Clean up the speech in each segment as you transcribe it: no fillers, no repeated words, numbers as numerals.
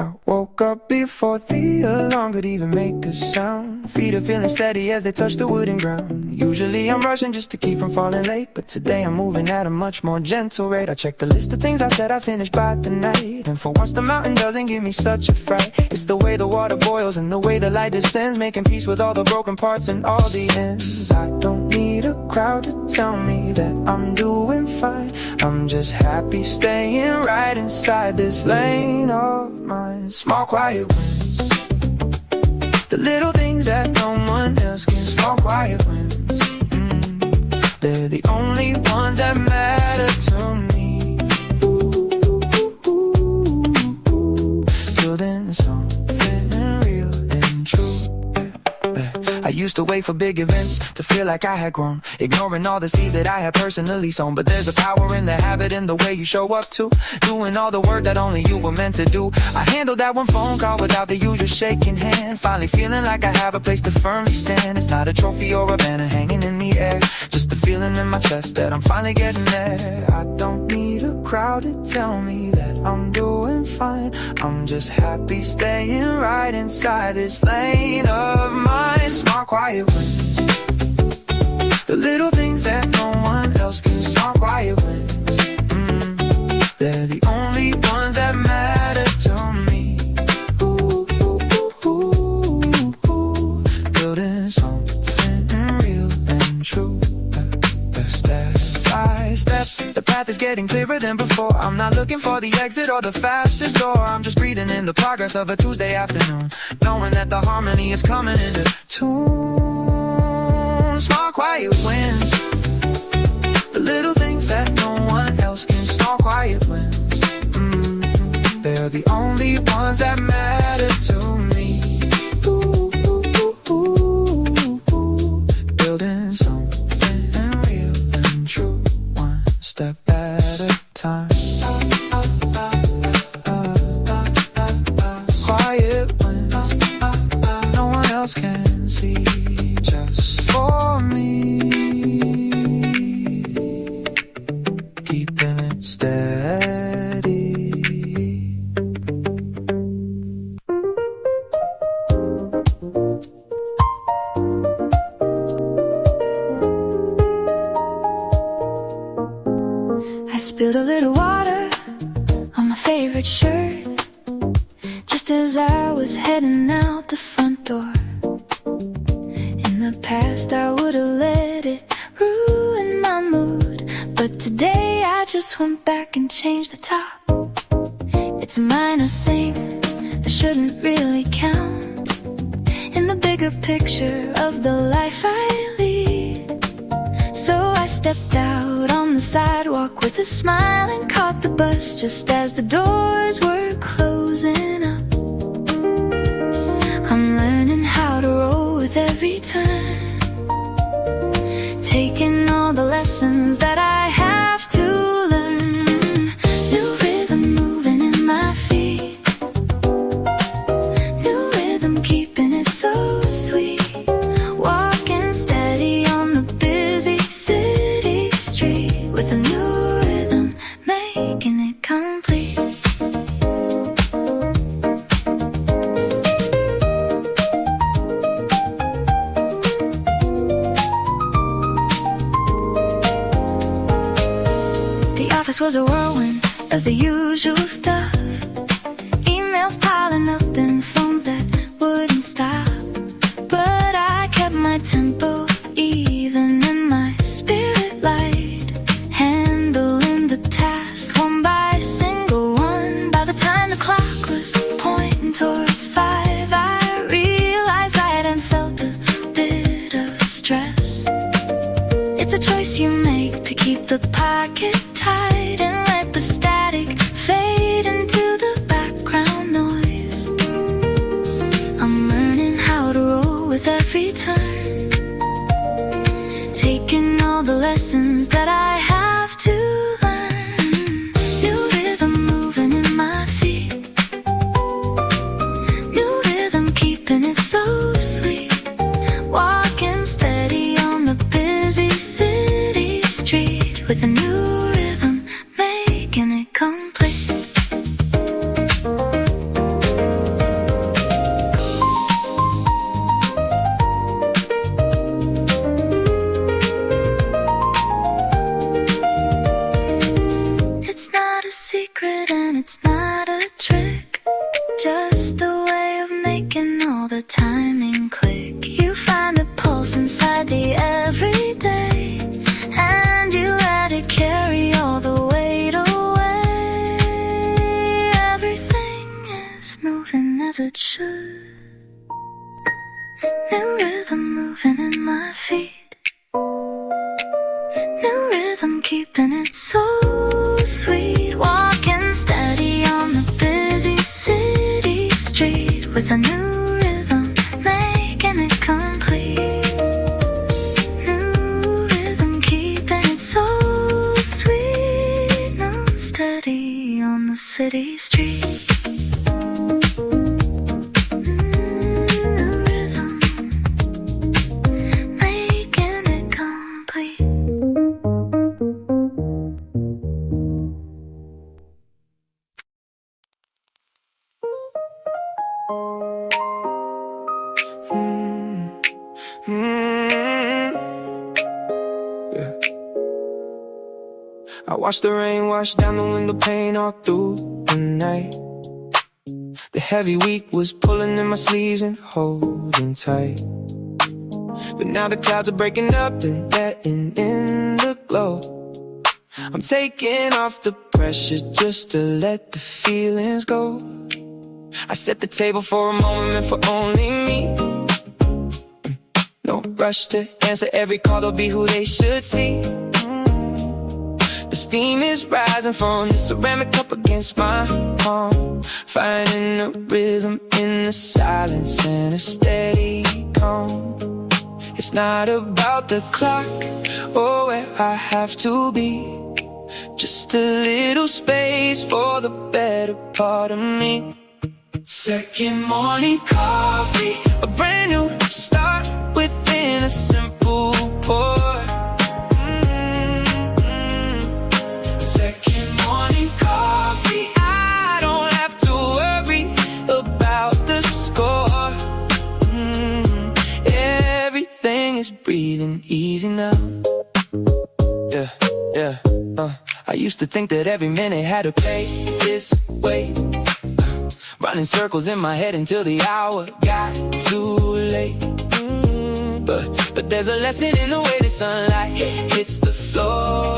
I woke up before the alarm could even make a sound. Feet are feeling steady as they touch the wooden ground. Usually I'm rushing just to keep from falling late, but today I'm moving at a much more gentle rate. I checked the list of things I said I'd finish by tonight, and for once the mountain doesn't give me such a fright. It's the way the water boils and the way the light descends, making peace with all the broken parts and all the ends. I don't need a crowd to tell me that I'm doing fine. I'm just happy staying right inside this lane of mine. Small quiet wins, the little things that no one else can. Small quiet wins, they're the only ones that matter to me. Building something real and true. I used to wait for big events to feel like I had grown, ignoring all the seeds that I had personally sown. But there's a power in the habit, in the way you show up to, doing all the work that only you were meant to do. I handled that one phone call without the usual shaking hand, finally feeling like I have a place to firmly stand. It's not a trophy or a banner hanging in the air, just a feeling in my chest that I'm finally getting there. I don't need a crowd to tell me that I'm doing fine. I'm just happy staying right inside this lane of mine. Small quiet wins, the little things that no one else can. Small quiet wins, they're the only ones that matter to me. Ooh, ooh, ooh, ooh, ooh. Building something real and true. Step by step, the path is getting clearer than before. I'm not looking for the exit or the fastest door. I'm just breathing in the progress of a Tuesday afternoon, knowing that the harmony is coming into tune. Small quiet wins, the little things that no one else can. Small quiet wins, they're the only ones that matter to me. Ooh, ooh, ooh, ooh, ooh. Building something real and true, one step at a time. Quiet wins, no one else can see, just for me. Keeping it steady. I spilled a little water on my favorite shirt just as I was heading out the front door. In the past I would've let it ruin my mood, but today I just went back and changed the top. It's a minor thing that shouldn't really count in the bigger picture of the life I lead. So I stepped out on the sidewalk with a smile and caught the bus just as the doors were closing up. I'm learning how to roll with every turn, taking all the lessons that I have to learn. New rhythm moving in my feet, new rhythm keeping it so sweet. Walking steady on the busy city street with a new rhythm, making it complete. The office was a whirlwind of the usual stuff, emails piling up and phones that wouldn't stop. But I kept my tempo even and my spirit light, handling the tasks one by single one. By the time the clock was pointing towards 5, I realized I hadn't felt a bit of stress. It's a choice you make to keep the pocket tight and let the static fade into the background noise. I'm learning how to roll with every turn, taking all the lessons that I have to learn. New rhythm moving in my feet, new rhythm keeping it so sweet. Walking steady on the busy city street with a new rhythm, trick, just a way of making all the timing click. You find the pulse inside the everyday, and you let it carry all the weight away. Everything is moving as it should. New rhythm moving in my feet. New rhythm keeping it so sweet. Walking steady on the busy city street with a new rhythm making it complete. New rhythm keeping it so sweet. New steady on the city street. I watched the rain wash down the window pane all through the night. The heavy week was pulling in my sleeves and holding tight. But now the clouds are breaking up and letting in the glow. I'm taking off the pressure just to let the feelings go. I set the table for a moment meant for only me. No rush to answer every call, they'll be who they should see. The steam is rising from the ceramic cup against my palm, finding a rhythm in the silence and a steady calm. It's not about the clock or where I have to be, just a little space for the better part of me. Second morning coffee, a brand new start within a simple pour. Second morning coffee, I don't have to worry about the score. Everything is breathing easy now. Yeah. I used to think that every minute had to pay its way, running circles in my head until the hour got too late. But there's a lesson in the way the sunlight hits the floor.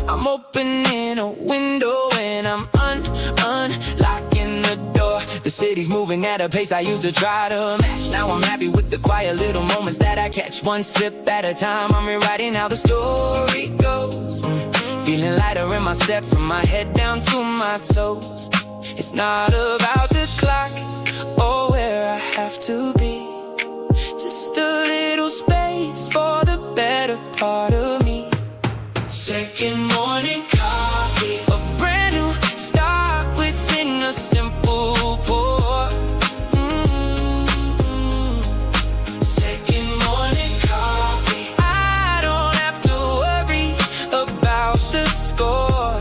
I'm opening a window and I'm unlocking the door. The city's moving at a pace I used to try to match. Now I'm happy with the quiet little moments that I catch. One sip at a time, I'm rewriting how the story goes. Feeling lighter in my step from my head down to my toes. It's not about the clock or where I have to be, just a little space for the better part of me. Second morning coffee, a brand new start within a simple pour. Second morning coffee, I don't have to worry about the score.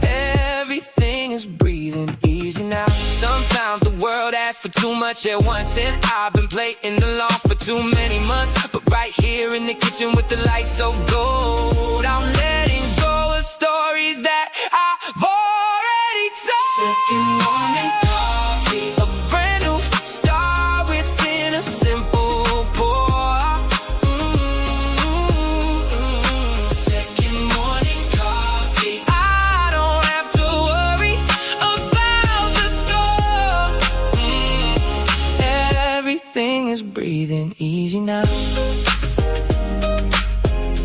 Everything is breathing easy now. Sometimes the world asks for too much at once, and I've been playing along for too many months. But right here in the kitchen with the lights so gold, I'm letting go of stories that I've already told. Second morning coffee, a brand new start within a simple pour. Second morning coffee, I don't have to worry about the score. Everything is breathing easy now.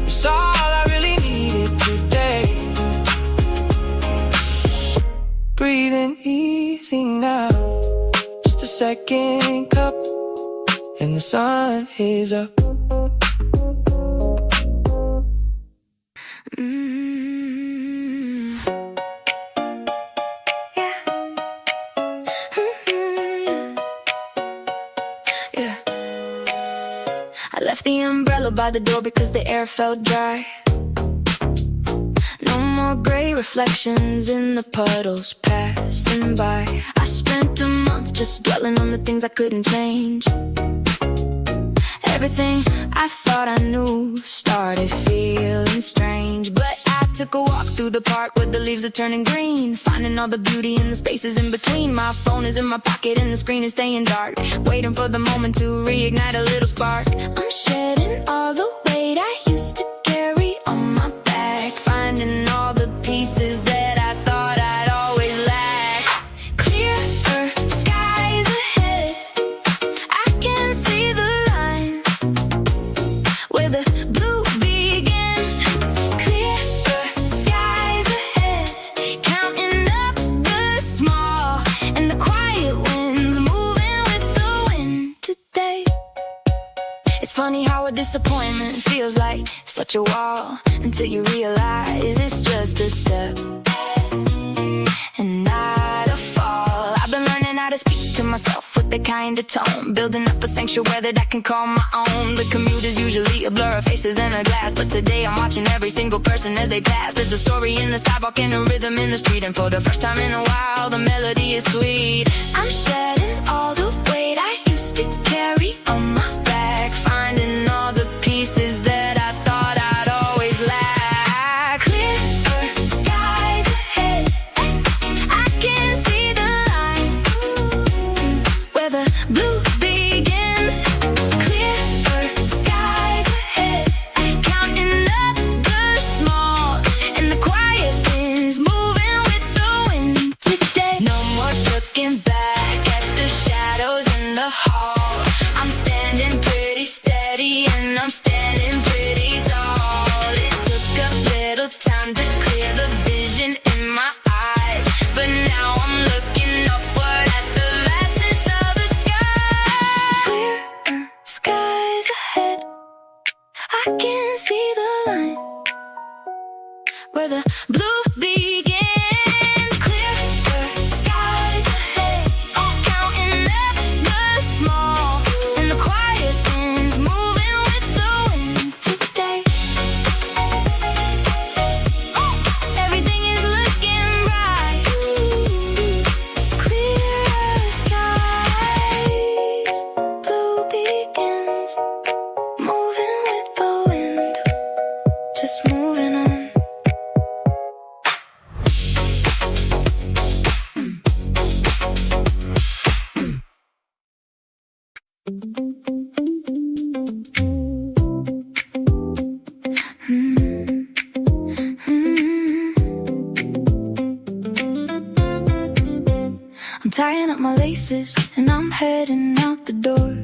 It's all I really needed today. Breathing easy now. Just a second cup and the sun is up. I left the umbrella by the door because the air felt dry. No more gray reflections in the puddles passing by. I spent a month just dwelling on the things I couldn't change. Everything I thought I knew started feeling strange, but I took a walk through the park where the leaves are turning green, finding all the beauty in the spaces in between. My phone is in my pocket and the screen is staying dark, waiting for the moment to reignite a little spark. I'm shedding all the weight I used to carry on my back, finding all the pieces that I thought I'd always lack. Clearer skies ahead, I can see the line where the blue begins. Clearer skies ahead, counting up the small and the quiet winds, moving with the wind today. It's funny how a disappointment feels like such a wall until you realize it's just a step and not a fall. I've been learning how to speak to myself with that kind of tone, building up a sanctuary that I can call my own. The commute is usually a blur of faces in a glass, but today I'm watching every single person as they pass. There's a story in the sidewalk and a rhythm in the street, and for the first time in a while the melody is sweet. I'm shedding all the weight I used to carry on my back, finding all the pieces that I thought I'd always lack. Clearer skies ahead, I can see the line where the blue begins. Clearer skies ahead, counting up the small and the quiet winds, moving with the wind today. No more looking back at the shadows in the hall. I'm standing pretty steady and I'm standing pretty tall. It took a little time to clear the vision in my eyes, but now I'm looking upward at the vastness of the sky. Clearer skies ahead, I can see the line where the blue begins. Clearer skies ahead, counting up the small and the quiet winds, moving with the wind today. Everything is looking bright. Clearer skies, blue begins, moving with the wind, just moving on. I'm tying up my laces and I'm heading out the door.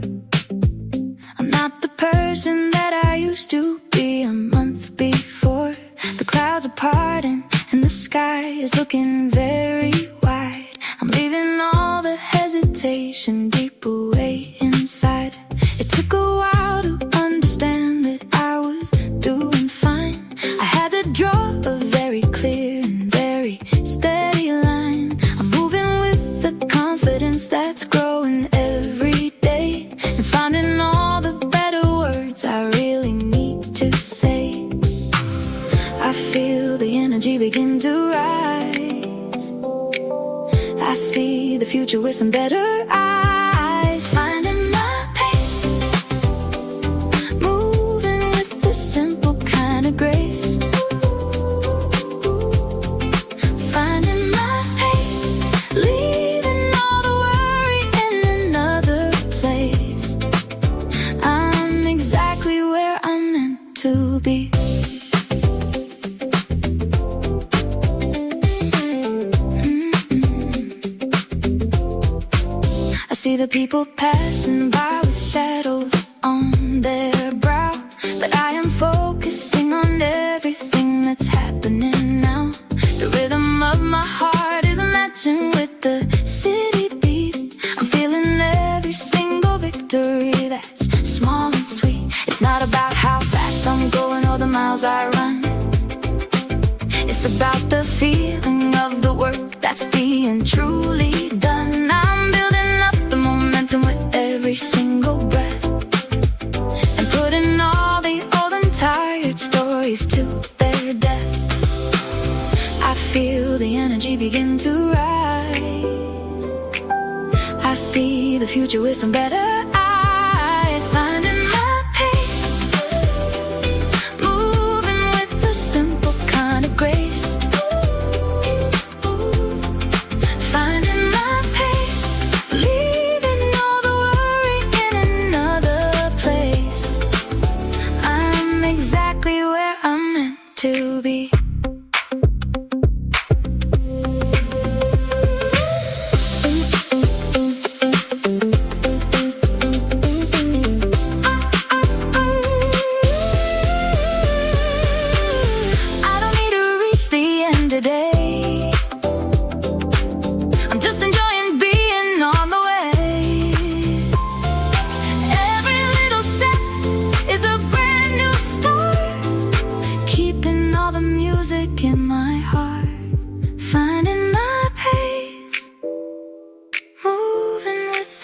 I'm not the person that I used to be a month before. The clouds are parting and the sky is looking very wide. I'm leaving all the hesitation deep away inside. It took a while to understand that I was doing fine. I had to draw a very clear and very steady line. I'm moving with the confidence that's growing every day, and finding all the better words I really need to say. I feel the energy begin to rise. I see the future with some better eyes. Finding my pace, moving with a simple kind of grace. Finding my pace, leaving all the worry in another place. I'm exactly where I'm meant to be. I see the people passing by with shadows on their brow, but I am focusing on everything that's happening now. The rhythm of my heart is matching with the city beat. I'm feeling every single victory that's small and sweet. It's not about how fast I'm going or the miles I run. It's about the feeling of the work that's being truly done. I'm building up the momentum with every single breath, and putting all the old and tired stories to their death. I feel the energy begin to rise. I see the future with some better eyes. Finding my pace, moving with a simple kind of grace.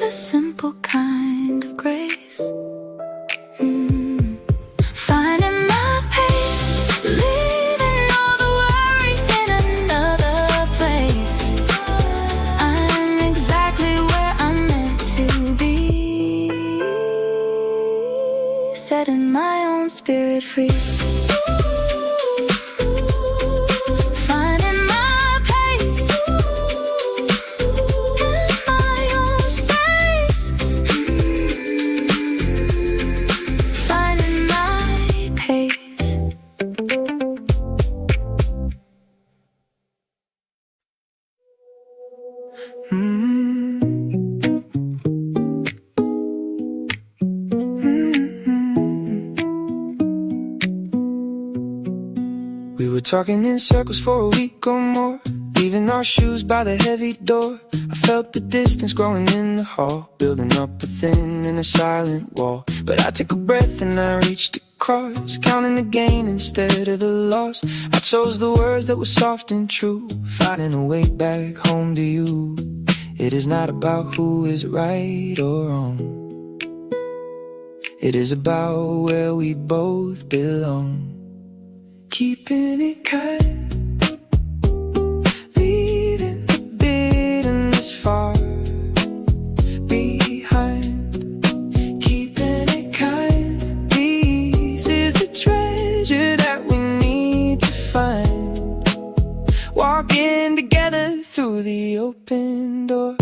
the simple kind of grace. Finding my pace, leaving all the worry in another place. I'm exactly where I'm meant to be, setting my own spirit free. We were talking in circles for a week or more, leaving our shoes by the heavy door. I felt the distance growing in the hall, building up a thin and a silent wall. But I took a breath and I reached across, counting the gain instead of the loss. I chose the words that were soft and true, finding a way back home to you. It is not about who is right or wrong, it is about where we both belong. Keeping it kind, leaving the bitterness far behind. Keeping it kind, peace is the treasure that we need to find. Walking together through the open door.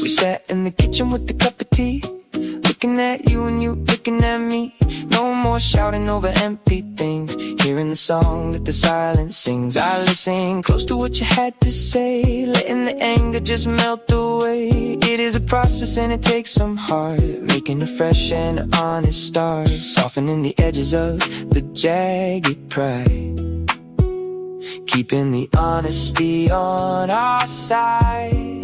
We sat in the kitchen with a cup of tea, looking at you and you looking at me. No more shouting over empty things, hearing the song that the silence sings. I listen close to what you had to say, letting the anger just melt away. It is a process and it takes some heart, making a fresh and honest start, softening the edges of the jagged pride, keeping the honesty on our side.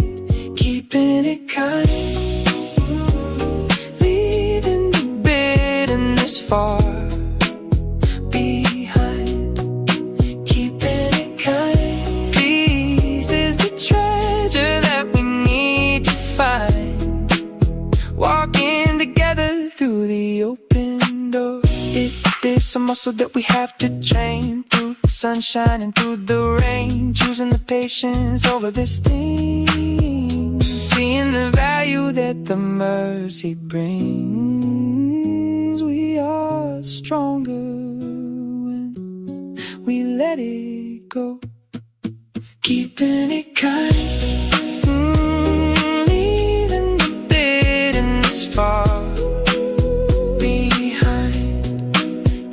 Keeping it kind, far behind. Keeping it kind, peace is the treasure that we need to find. Walking together through the open door. It is a muscle that we have to train, through the sunshine and through the rain, choosing the patience over this thing, seeing the value that the mercy brings. We are stronger when we let it go. Keeping it kind, leaving the bitterness far behind.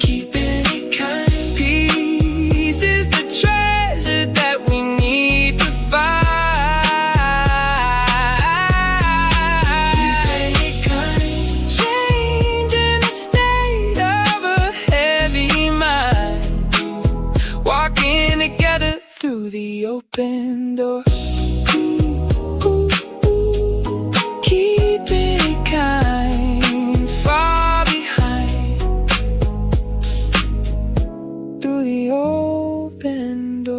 Keeping it kind, peace is the treasure that we need to find. Keeping it kind, changing the state of a heavy mind, walking together through the open door. Keep it kind, far behind, through the open door.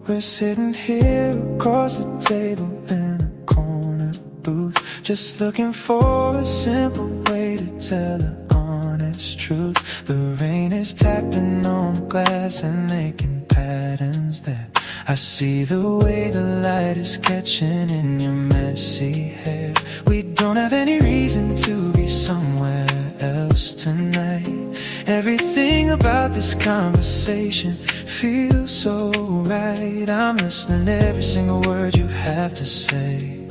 We're sitting here across the table in a corner booth, just looking for a simple way to tell the honest truth. The rain is tapping on the glass and making patterns there. I see the way the light is catching in your messy hair. We don't have any reason to be somewhere else tonight. Everything about this conversation feels so right. I'm listening to every single word you have to say,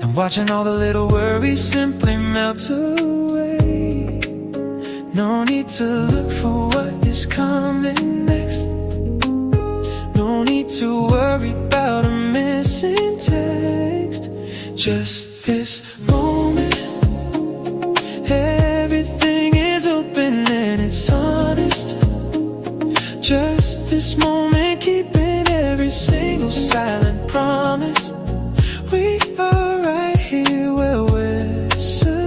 and watching all the little worries simply melt away. No need to look for what is coming next, no need to worry about a missing text. Just this moment, everything is open. this moment, keeping every single silent promise. We are right here where we're supposed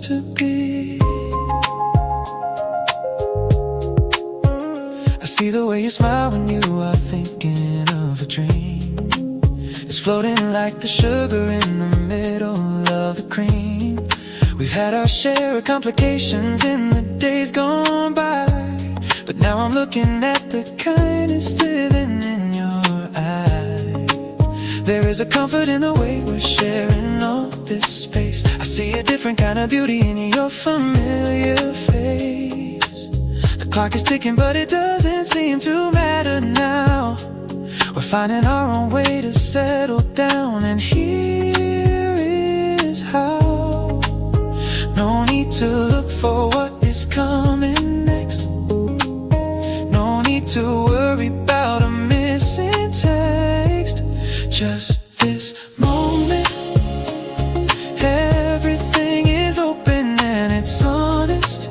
to be. I see the way you smile when you are thinking of a dream. It's floating like the sugar in the middle of the cream. We've had our share of complications in the days gone by, but now I'm looking at the kindness living in your eyes. There is a comfort in the way we're sharing all this space. I see a different kind of beauty in your familiar face. The clock is ticking, but it doesn't seem to matter now. We're finding our own way to settle down, and here is how. No need to look for what is coming next. No need to worry about a missing text. Just this moment, everything is open and it's honest.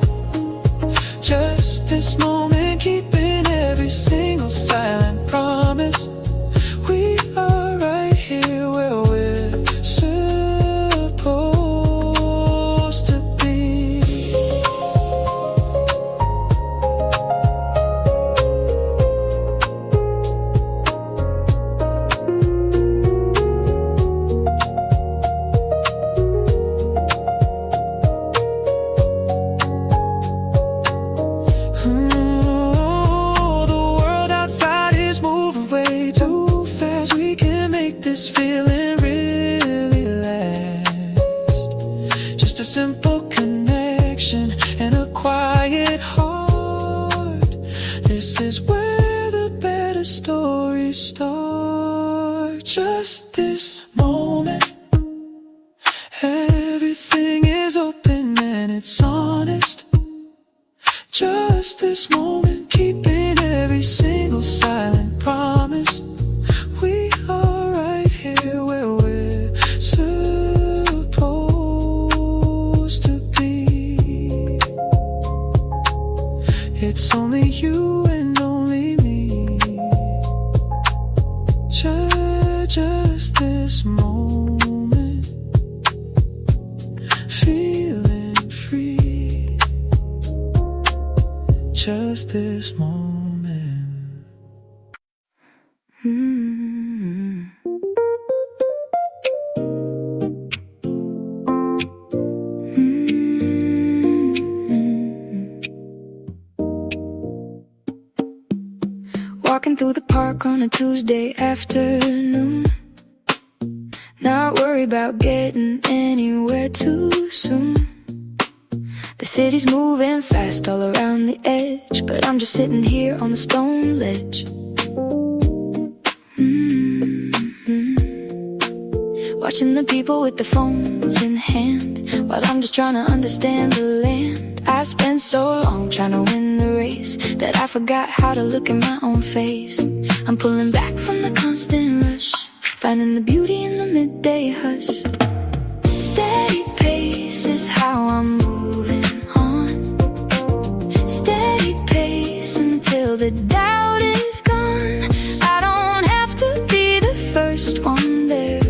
Just this moment, keeping every single silent promise. We are right here where we're supposed to be. The world outside is moving way too fast. We can make this feeling really last. Just a simple connection and a quiet heart. This is where the better stories start. Just this moment, everything is open and it's honest. Just this moment, keeping every single silent promise. We are right here where we're supposed to be. It's only you and only me. Just this moment, feeling free. Just this moment. Walking through the park on a Tuesday afternoon, not worried about getting anywhere too soon. The city's moving fast all around the edge, but I'm just sitting here on the stone ledge. Watching the people with their phones in hand, while I'm just trying to understand the land. I spent so long trying to win the race that I forgot how to look at my own face. I'm pulling back from the constant rush, finding the beauty in the midday hush. Steady pace is how I'm moving on. Steady pace until the doubt is gone. I don't have to be the first one there.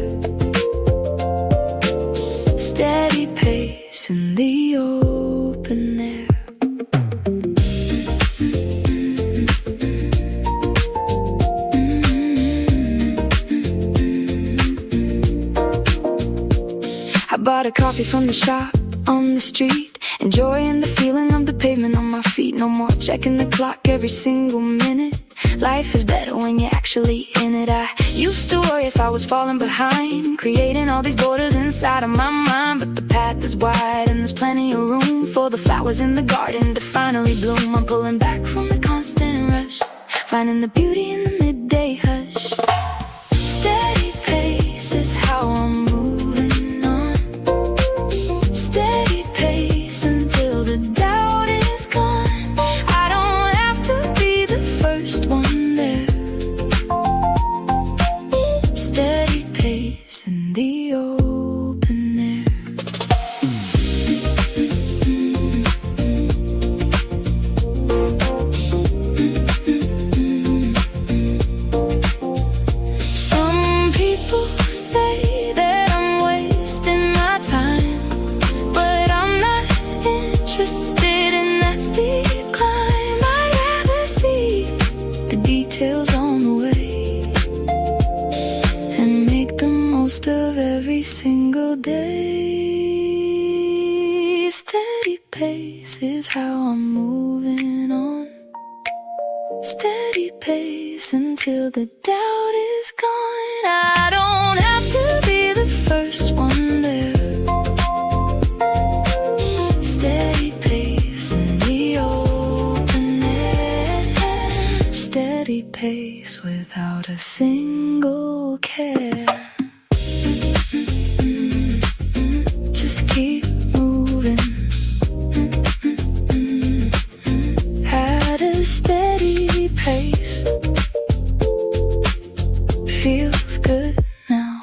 Steady pace in the open air. I bought a coffee from the shop on the street, enjoying the feeling of the pavement on my feet. No more checking the clock every single minute. Life is better when you're actually in it. I used to worry if I was falling behind, creating all these borders inside of my mind. But the path is wide and there's plenty of room for the flowers in the garden to finally bloom. I'm pulling back from the constant rush, finding the beauty in the midday hush. Steady pace is how I'm moving on. Steady pace until the doubt is gone. I don't have to be the first one there. Steady pace in the open air. pace is how I'm moving on. Steady pace until the doubt is gone. I don't have to be the first one there. Steady pace in the open air. Steady pace without a single care. Just keep moving at a steady pace. Feels good now.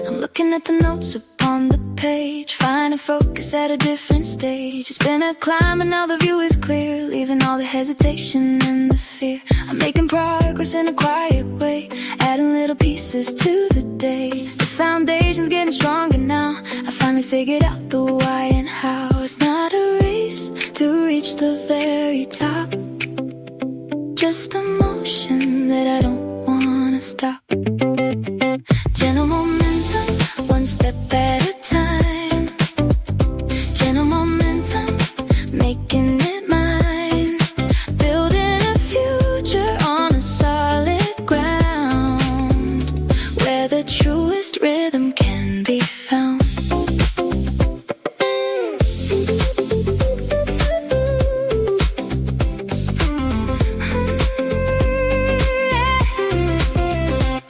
I'm looking at the notes upon the page, finding focus at a different stage. It's been a climb and now the view is clear, leaving all the hesitation and the fear. I'm making progress in a quiet way, adding little pieces to the day. The foundation's getting stronger now. I finally figured out the why and how. It's not a race to reach the very top, just a motion that I don't wanna stop. Gentle momentum, one step at a time. Gentle momentum, making it mine. Building a future on a solid ground, where the truest rhythm can be found.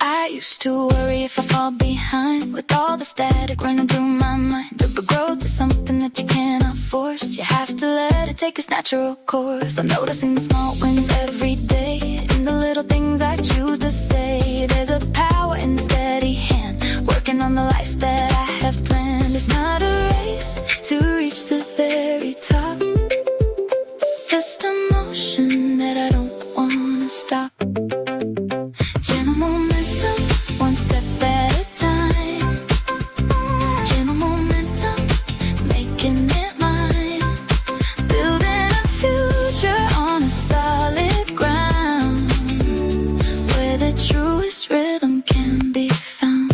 I used to worry if I fall behind, with all the static running through my mind. But growth is something that you cannot force. You have to let it take its natural course. I'm noticing the small wins every day, in the little things I choose to say. There's a power in steady hand, working on the life that I have planned. It's not a race to reach the very top, just a motion that I don't wanna stop. Gentle momentum, one step at a time. Gentle momentum, making it mine. Building a future on a solid ground, where the truest rhythm can be found.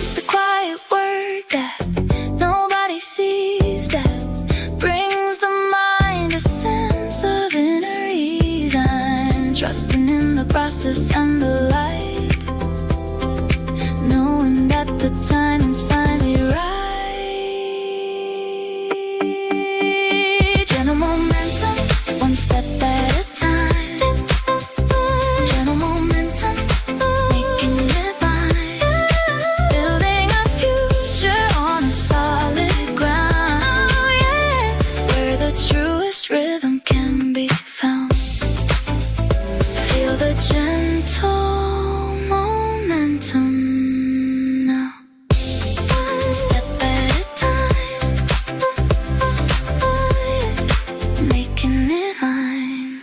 It's the quiet work that nobody sees, that brings the mind a sense of inner ease. I'm trusting in the process and the light, knowing that the timing's finally right. Gentle momentum, one step at a time. Gentle momentum, making it mine. Building a future on a solid ground, where the truest rhythm can be found. Feel the gentle momentum now. One step at a time, making it mine.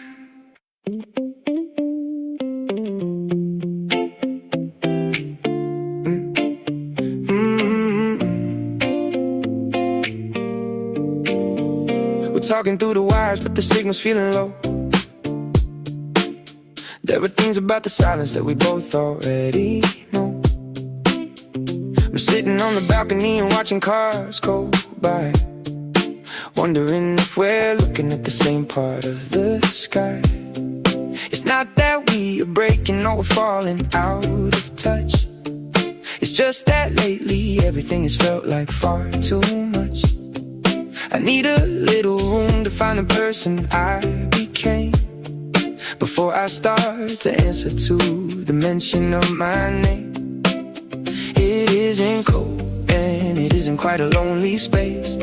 We're talking through the wires, but the signal's feeling low. There were things about the silence that we both already know. I'm sitting on the balcony and watching cars go by, wondering if we're looking at the same part of the sky. It's not that we are breaking or we're falling out of touch. It's just that lately everything has felt like far too much. I need a little room to find the person I became, before I start to answer to the mention of my name. It isn't cold and it isn't quite a lonely space.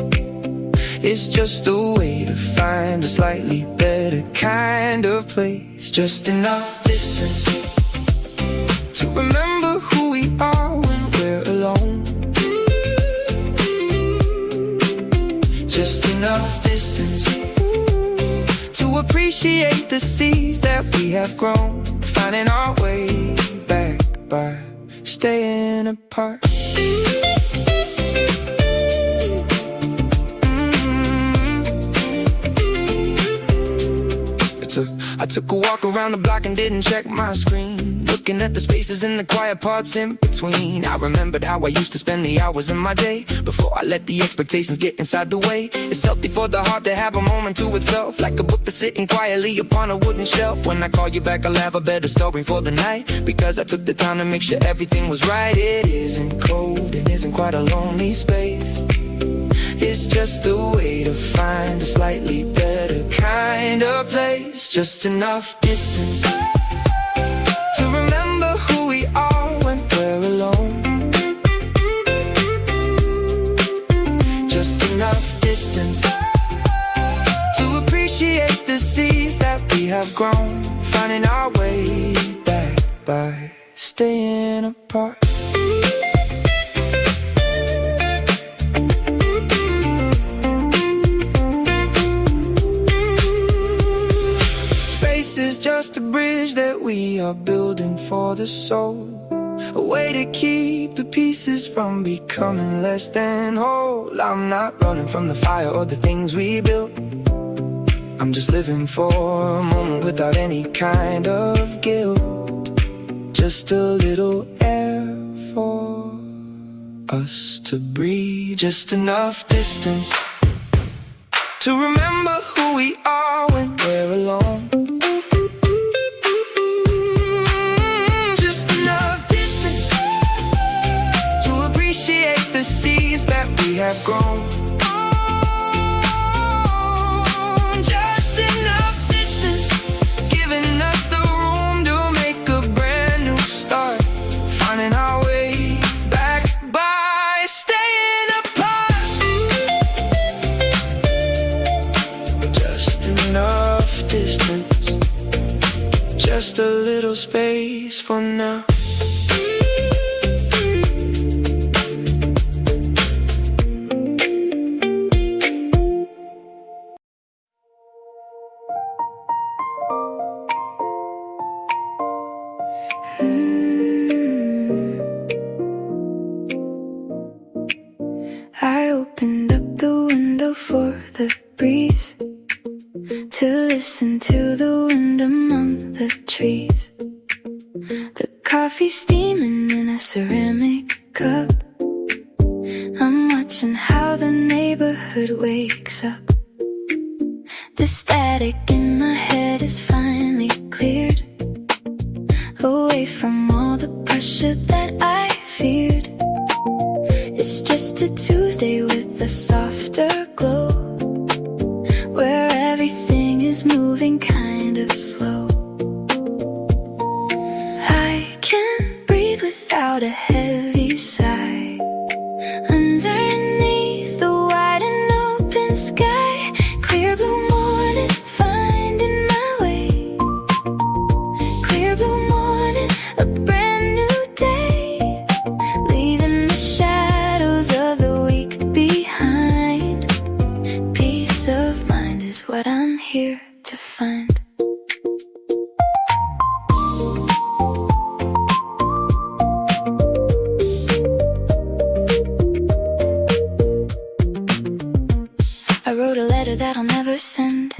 It's just a way to find a slightly better kind of place. Just enough distance to remember who we are when we're alone. just enough distance to appreciate the seas that we have grown, finding our way back by staying apart. I took a walk around the block and didn't check my screen, looking at the spaces in the quiet parts in between. I remembered how I used to spend the hours in my day before I let the expectations get inside the way. It's healthy for the heart to have a moment to itself, like a book that's sitting quietly upon a wooden shelf. When I call you back, I'll have a better story for the night, because I took the time to make sure everything was right. It isn't cold, it isn't quite a lonely space. It's just a way to find a slightly better kind of place. Just enough distance to remember who we are when we're alone. Just enough distance to appreciate the seas that we have grown, finding our way back by staying apart. Is just a bridge that we are building for the soul, a way to keep the pieces from becoming less than whole. I'm not running from the fire or the things we built. I'm just living for a moment without any kind of guilt. Just a little air for us to breathe. Just enough distance to remember who we are when we're alone. Appreciate the seeds that we have grown. Just enough distance, giving us the room to make a brand new start, finding our way back by staying apart. Just enough distance, just a little space for now. I opened up the window for the breeze, to listen to the wind among the trees. The coffee steaming in a ceramic cup. I'm watching how the neighborhood wakes up. The static in my head is finally cleared, away from all the pressure that I feared. It's just a Tuesday with a softer glow, where everything is moving kind of slow. I can breathe without a heavy sigh, underneath the wide and open sky. Clear blue morning, finding my way. Clear blue morning, a brand new day, leaving the shadows of the week behind. Peace of mind is what I'm here to find. I wrote a letter that I'll never send,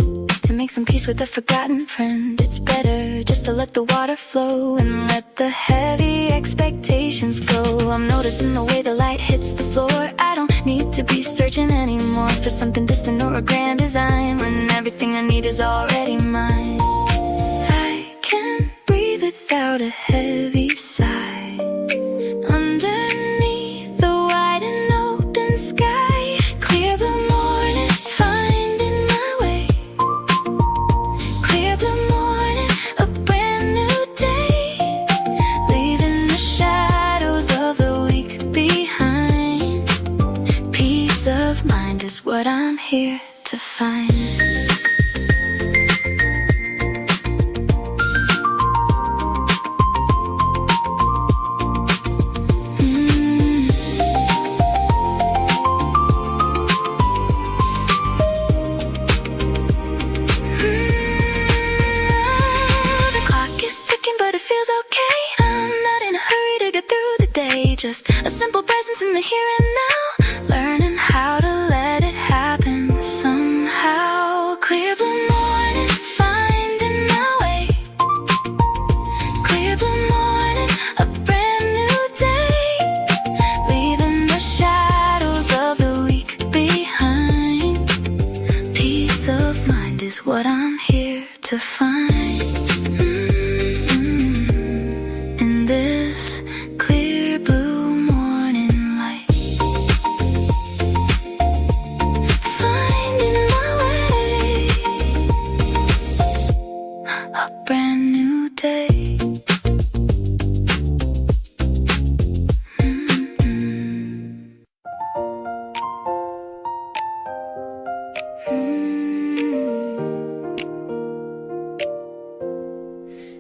to make some peace with a forgotten friend. It's better just to let the water flow and let the heavy expectations go. I'm noticing the way the light hits the floor. I don't need to be searching anymore for something distant or a grand design, when everything I need is already mine. I can breathe without a heavy sigh, underneath the wide and open sky. Clear blue morning, finding my way. Clear blue morning, a brand new day, leaving the shadows of the week behind. Peace of mind is what I'm here to find. somehow. Clear blue morning, finding my way. Clear blue morning, a brand new day. Leaving the shadows of the week behind. Peace of mind is what I'm here to find. In this clear blue morning light. Finding my way. A brand new day.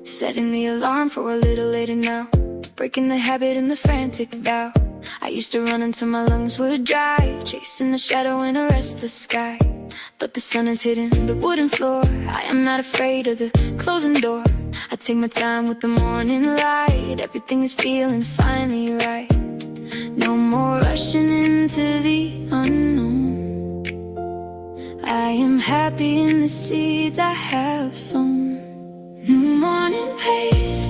Setting the alarm for a little later now. Breaking the habit and the frantic vow. I used to run until my lungs would dry, chasing the shadow in a restless sky. But the sun has hidden the wooden floor. I am not afraid of the closing door. I take my time with the morning light. Everything is feeling finally right. No more rushing into the unknown. I am happy in the seeds I have sown. New morning pace,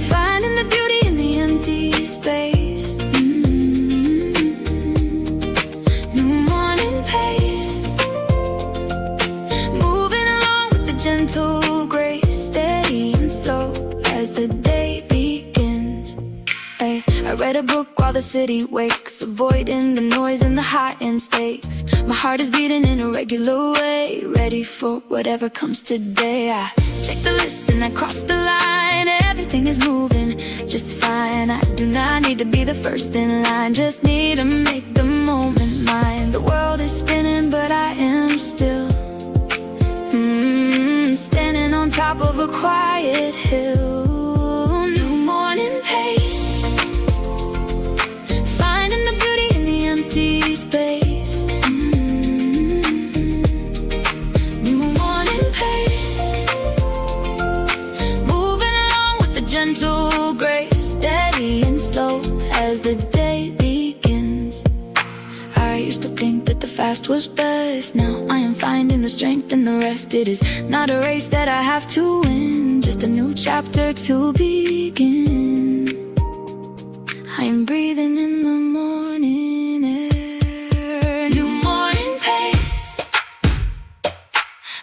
finding the beauty in the empty space. New morning pace, moving along with the gentle grace, steady and slow as the day begins. Ay, I read a book while the city wakes, avoiding the noise and the high-end stakes. My heart is beating in a regular way, ready for whatever comes today. I check the list and I cross the line. Everything is moving just fine. I do not need to be the first in line, just need to make the moment mine. The world is spinning but I am still standing on top of a quiet hill. New morning pace, finding the beauty in the empty space. New morning pace, moving along with the gentle grace, steady and slow as the day begins. I used to think that the fast was best. Now I am finding the strength in the rest. It is not a race that I have to win, just a new chapter to begin. I am breathing in the morning air. New morning pace,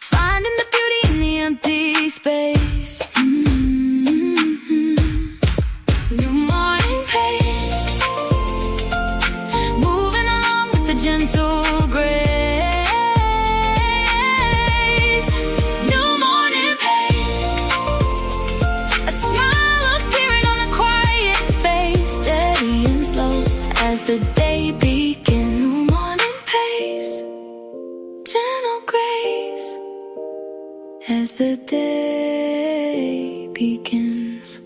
finding the beauty in the empty space. New morning pace, moving along with the gentle grace. New morning pace, a smile appearing on a quiet face, steady and slow as the day begins. New morning pace, gentle grace as the day begins.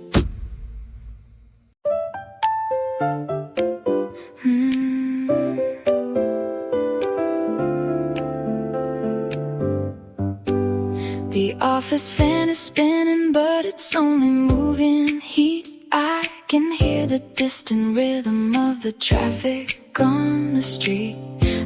The office fan is spinning, but it's only moving heat. I can hear the distant rhythm of the traffic on the street.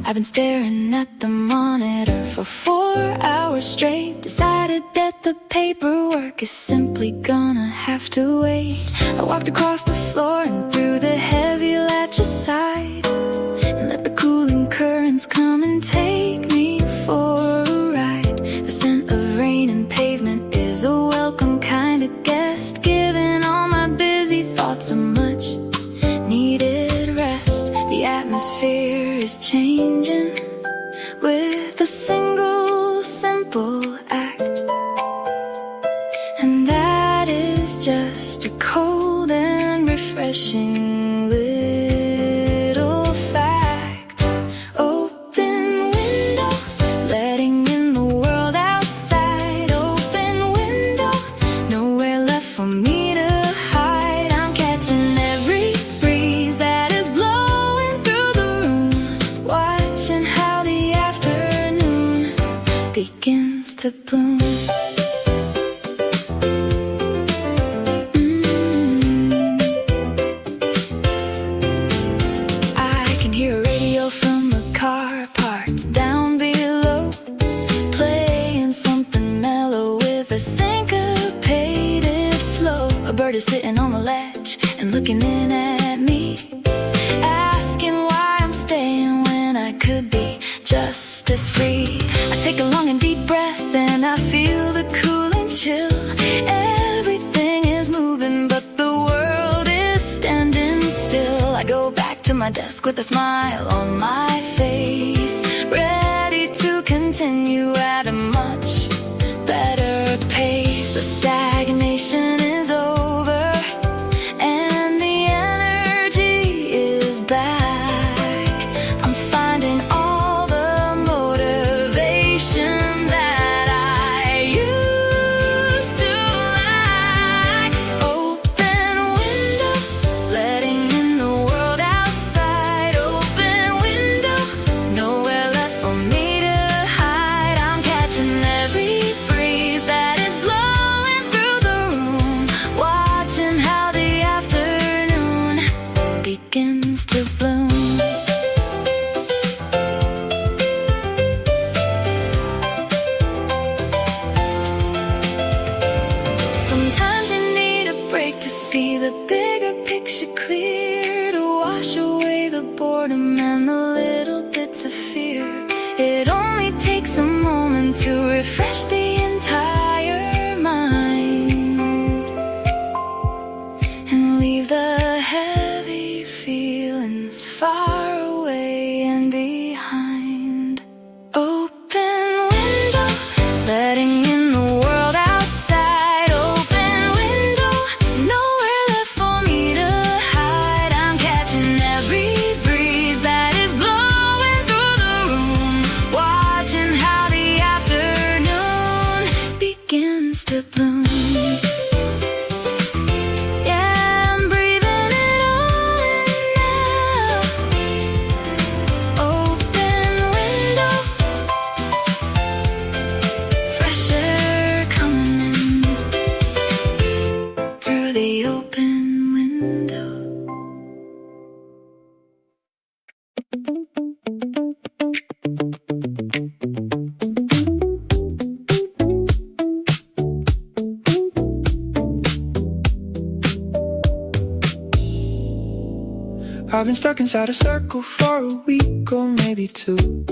I've been staring at the monitor for 4 hours straight. Decided that the paperwork is simply gonna have to wait. I walked across the floor and through the heavy latch aside, and let the cooling currents come and take me for a ride. The scent of rain and pavement is a welcome kind of guest, giving all my busy thoughts a much needed rest. The atmosphere is changing with a single simple act, and that is just a cold and refreshing little fact. Open window, letting in the world outside. Open window, nowhere left for me to hide. I'm catching every breeze that is blowing through the room, watching how the afternoon begins to bloom. I can hear a radio from a car park, my desk with a smile on my face, ready to continue at a much better pace. The stagnation is over and the energy is back. I'm finding all the motivation that I used to lack. Open window, letting in the world outside. Open window, nowhere left for me to hide. I'm catching every breeze that is blowing through the room, watching how the afternoon begins to bloom. Sometimes you need a break to see the bigger picture clear, to wash away the boredom and the little bits of fear. It only takes a moment to refresh the entire mind and leave the heavy feelings far away and behind. Open window, letting in the world outside. Open window, nowhere left for me to hide. I'm catching every breeze that is blowing through the room, watching how the afternoon begins to bloom. Yeah, I'm breathing it all in now. Open window, fresh air coming in through the open window. I've been stuck inside a circle for a week or maybe two,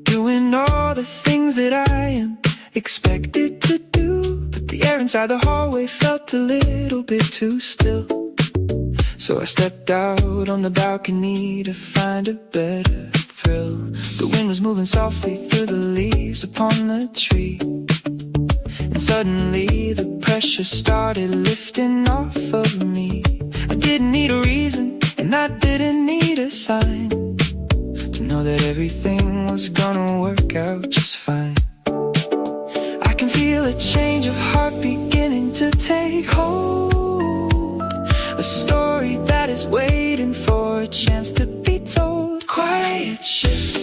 doing all the things that I am expected to do. But the air inside the hallway felt a little bit too still. So I stepped out on the balcony to find a better thrill. The wind was moving softly through the leaves upon the tree, and suddenly the pressure started lifting off of me. I didn't need a reason, and I didn't need a sign to know that everything was gonna work out just fine. I can feel a change of heart beginning to take hold, a story that is waiting for a chance to be told. Quiet shift,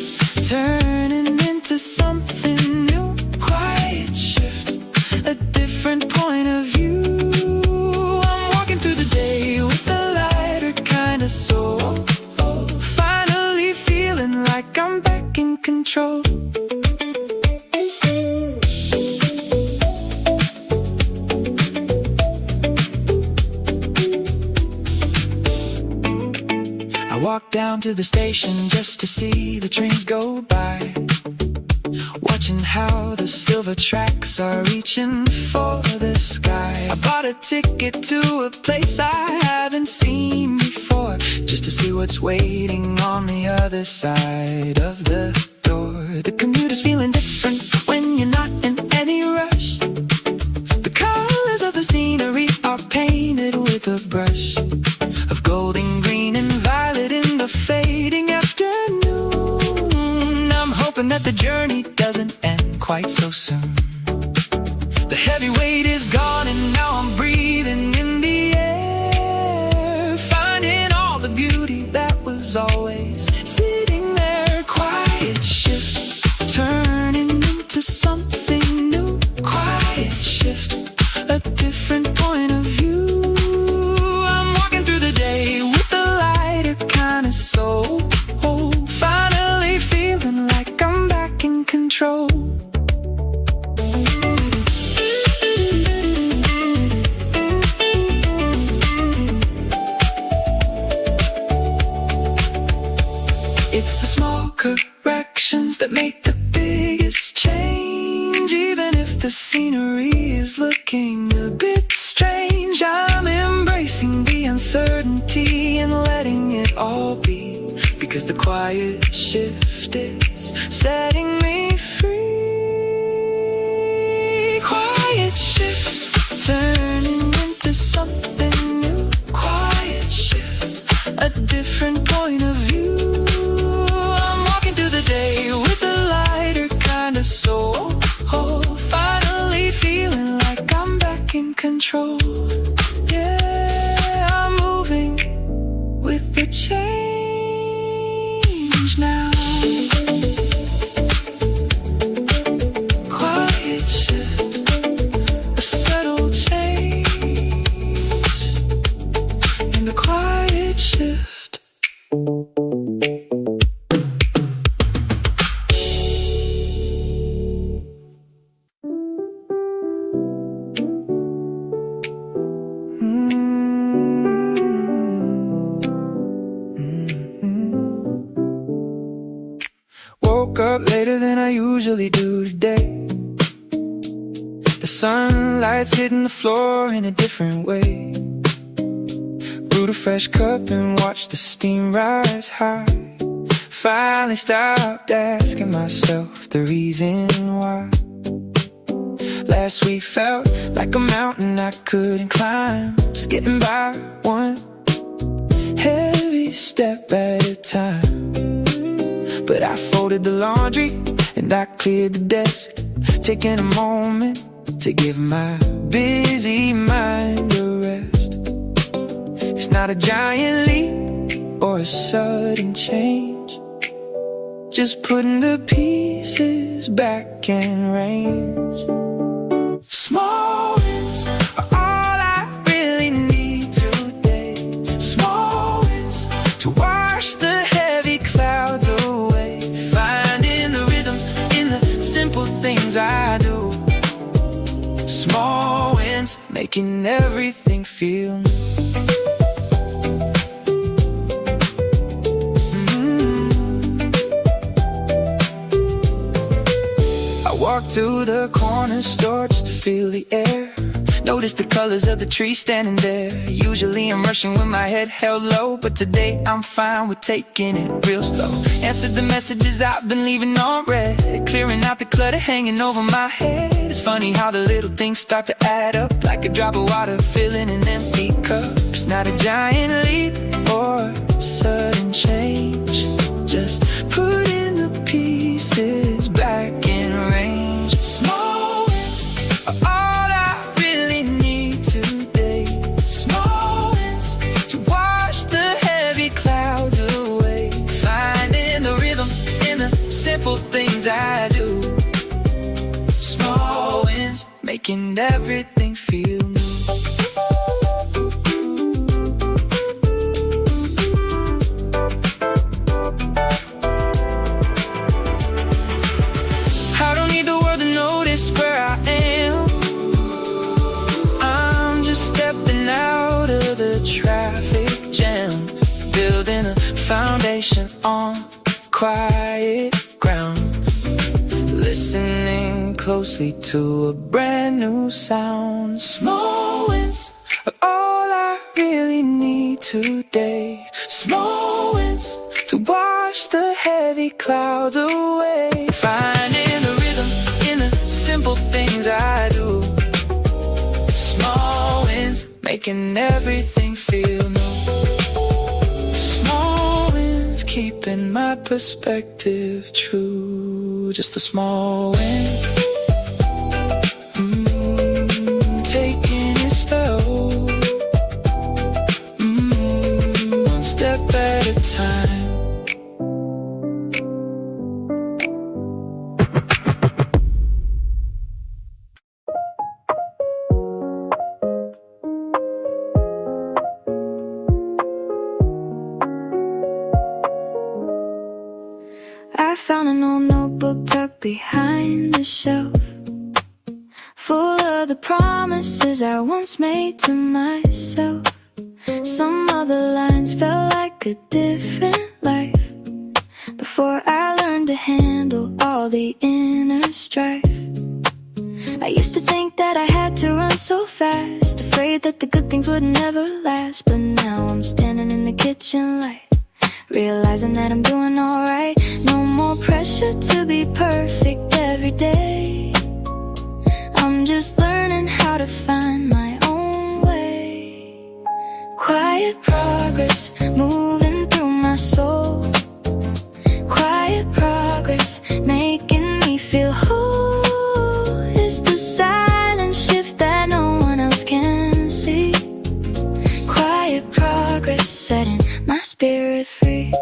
turning into something new. Quiet shift, a different point of view. I'm walking through the day with a lighter kind of soul, finally feeling like I'm back in control. I walked down to the station just to see the trains go by, watching how the silver tracks are reaching for the sky. I bought a ticket to a place I haven't seen before, just to see what's waiting on the other side of the door. The commute is feeling different when you're not in any rush. The colors of the scenery are painted with a brush of golden, green, and violet in the fading afternoon. I'm hoping that the journey doesn't end quite so soon. The heavy weight is gone and now I'm breathing in the air, finding all the beauty that was always sitting there. Quiet shift, turning into something new. Quiet shift, a different point of view. I'm walking through the day with a lighter kind of soul, finally feeling like I'm back in control. It's the small corrections that make the biggest change. Even if the scenery is looking a bit strange, I'm embracing the uncertainty and letting it all be, because the quiet shift is setting me free. Quiet shift, turning into something new. Quiet shift, a different point of view. I'm walking through the day with a lighter kind of soul. Finally feeling like I'm back in control. Yeah, I'm moving with the change now. Quiet shift, a subtle change in the quiet shift. Woke up later than I usually do today. The sunlight's hitting the floor in a different way. Brewed a fresh cup and watched the steam rise high. Finally stopped asking myself the reason why. Last week felt like a mountain I couldn't climb, just getting by one heavy step at a time. But I folded the laundry and I cleared the desk, taking a moment to give my busy mind a rest. It's not a giant leap or a sudden change, just putting the pieces back in range. Small wins are all I really need today. Small wins to wash the heavy clouds away. Finding the rhythm in the simple things I do. Small wins, making everything feel new. Walked to the corner store just to feel the air. Noticed the colors of the trees standing there. Usually I'm rushing with my head held low, but today I'm fine with taking it real slow. Answered the messages I've been leaving on read, clearing out the clutter hanging over my head. It's funny how the little things start to add up, like a drop of water filling an empty cup. It's not a giant leap or sudden change, just putting the pieces back in range. Small wins are all I really need today. Small wins to wash the heavy clouds away. Finding the rhythm in the simple things I do. Small wins, making everything feel new. Foundation on quiet ground, listening closely to a brand new sound. Small wins are all I really need today. Small wins to wash the heavy clouds away. Finding the rhythm in the simple things I do. Small wins, making everything feel new. Keeping my perspective true, just the small wins. Taking it slow, one step at a time. I found an old notebook tucked behind the shelf, full of the promises I once made to myself. Some of the lines felt like a different life before I learned to handle all the inner strife. I used to think that I had to run so fast, afraid that the good things would never last. But now I'm standing in the kitchen light, realizing that I'm doing alright. No more pressure to be perfect every day. I'm just learning how to find my own way. Quiet progress, moving through my soul. Quiet progress, making me feel whole. It's the silent shift that no one else can see. Quiet progress, setting my spirit free.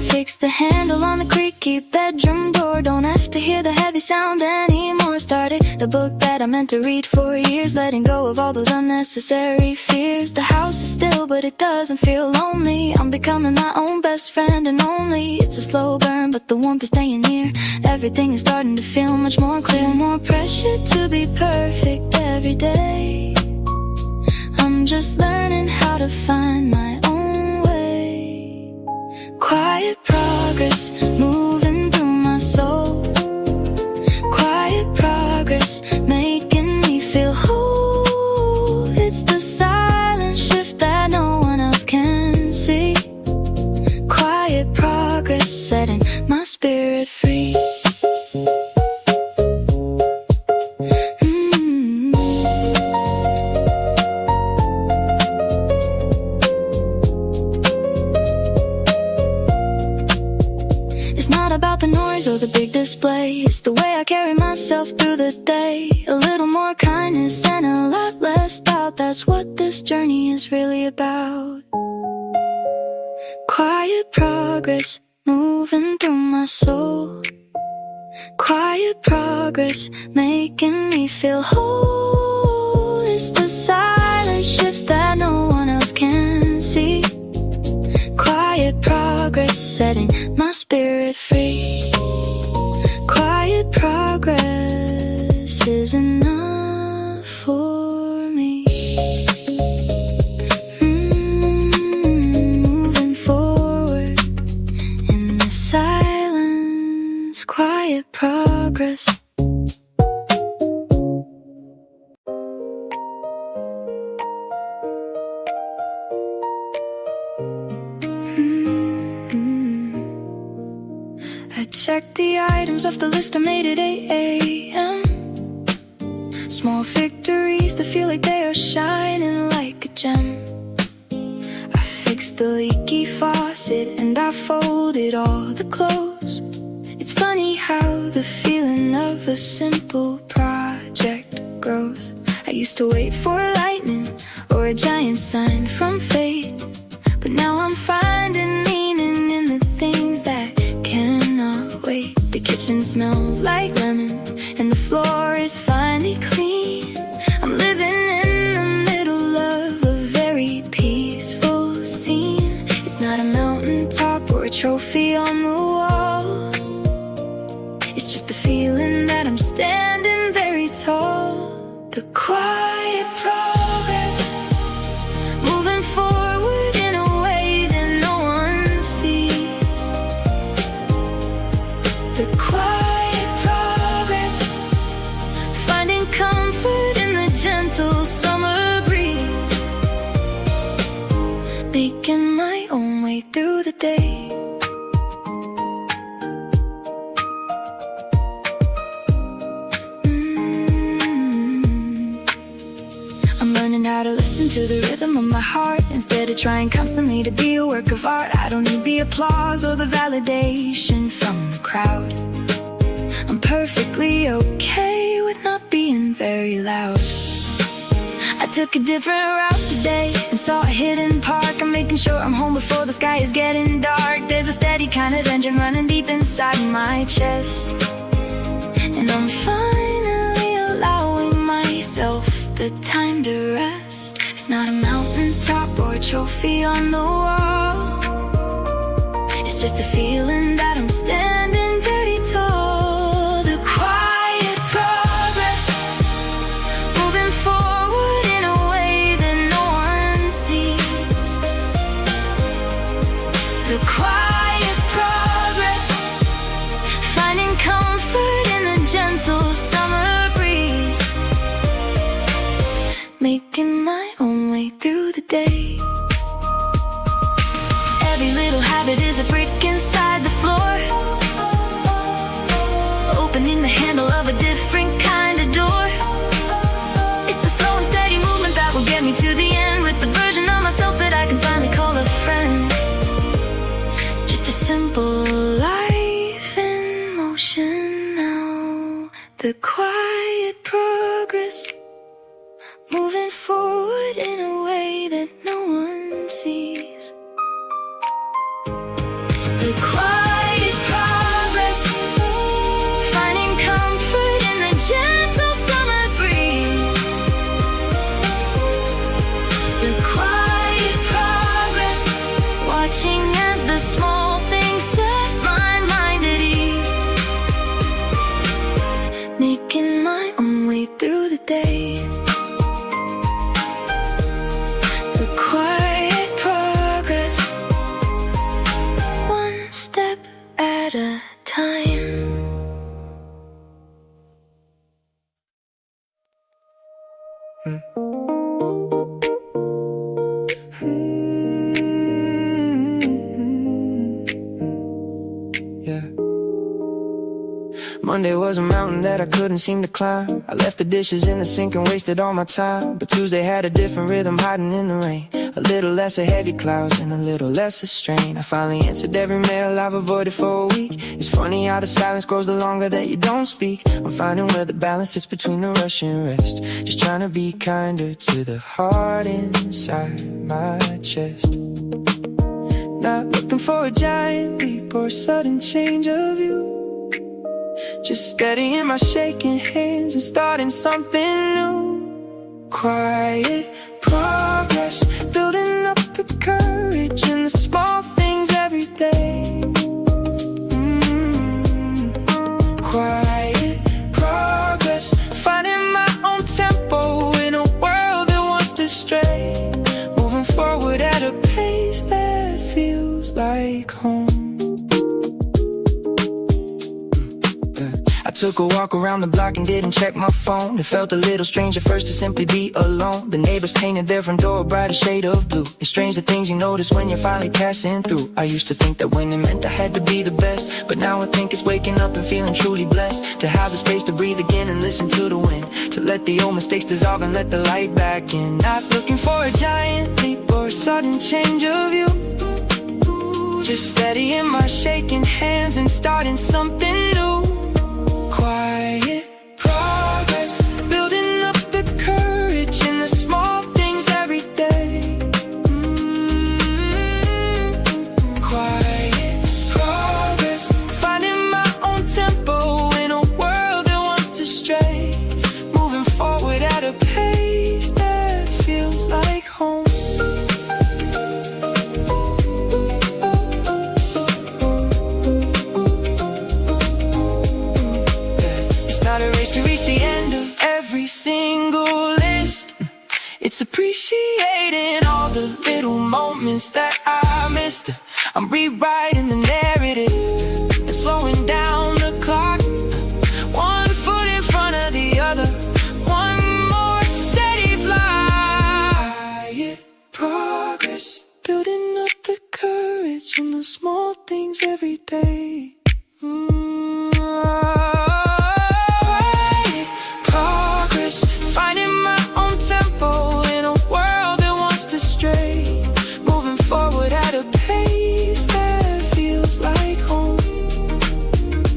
Fix the handle on the creaky bedroom door. Don't have to hear the heavy sound anymore. Started the book that I meant to read for years, letting go of all those unnecessary fears. The house is still, but it doesn't feel lonely. I'm becoming my own best friend and only. It's a slow burn, but the warmth is staying near. Everything is starting to feel much more clear. More pressure to be perfect every day. I'm just learning how to find my own way. Quiet progress, moving through my soul. Quiet progress, making me feel whole. It's the silent shift that no one else can see. Quiet progress, setting my spirit free. About the noise or the big display, it's the way I carry myself through the day. A little more kindness and a lot less doubt. That's what this journey is really about. Quiet progress, moving through my soul. Quiet progress, making me feel whole. It's the silent shift that no one else can see. Quiet progress, setting my spirit free. Quiet progress is enough for me. Moving forward in the silence. Quiet progress. Check the items off the list I made at 8 a.m. Small victories that feel like they are shining like a gem. I fixed the leaky faucet and I folded all the clothes. It's funny how the feeling of a simple project grows. I used to wait for lightning or a giant sign from fate, but now I'm finding meaning in the things that cannot wait. The kitchen smells like lemon and the floor is finally clean. I'm living in the middle of a very peaceful scene. It's not a mountaintop or a trophy on the wall. It's just the feeling that I'm standing very tall. The quiet progress, moving forward in a way that no one sees. The quiet progress, finding comfort in the gentle summer breeze, making my own way through the day. I'm learning how to listen to the rhythm of my heart instead of trying constantly to be a work of art. I don't need the applause or the validation from the crowd. I'm perfectly okay with not being very loud. I took a different route today and saw a hidden park. I'm making sure I'm home before the sky is getting dark. There's a steady kind of engine running deep inside my chest, and I'm finally allowing myself the time to rest. It's not a mountaintop or a trophy on the wall. It's just a feeling that I'm standing very tall. The quiet progress, moving forward in a way that no one sees. The quiet progress, The quiet progress, moving forward in a way that no one sees. The quiet progress, finding comfort in the gentle summer breeze. The quiet progress, watching as the small things set my mind at ease. Making my own way through the day. The quiet progress, one step at a time. Yeah. Monday was a mountain that I couldn't seem to climb. I left the dishes in the sink and wasted all my time. But Tuesday had a different rhythm hiding in the rain. A little less of heavy clouds and a little less of strain. I finally answered every mail I've avoided for a week. It's funny how the silence grows the longer that you don't speak. I'm finding where the balance sits between the rush and rest. Just trying to be kinder to the heart inside my chest. Not looking for a giant leap or a sudden change of view. Just steadying my shaking hands and starting something new. Quiet progress, building up the courage in the small things every day. Quiet progress, finding my own tempo in a world that wants to stray. Moving forward at a pace that feels like home. I took a walk around the block and didn't check my phone. It felt a little strange at first to simply be alone. The neighbors painted their front door a brighter shade of blue. It's strange the things you notice when you're finally passing through. I used to think that when it meant I had to be the best, but now I think it's waking up and feeling truly blessed. To have the space to breathe again and listen to the wind. To let the old mistakes dissolve and let the light back in. Not looking for a giant leap or a sudden change of view. Just steadying my shaking hands and starting something new. Quiet progress, building up the courage in the small things every day. Quiet progress, finding my own tempo in a world that wants to stray. Moving forward at a pace that feels like home. Not a race to reach the end of every single list. It's appreciating all the little moments that I missed. I'm rewriting the narrative and slowing down the clock. One foot in front of the other, one more steady block. Quiet progress, building up the courage in the small things every day. Finding my own tempo in a world that wants to stray. Moving forward at a pace that feels like home.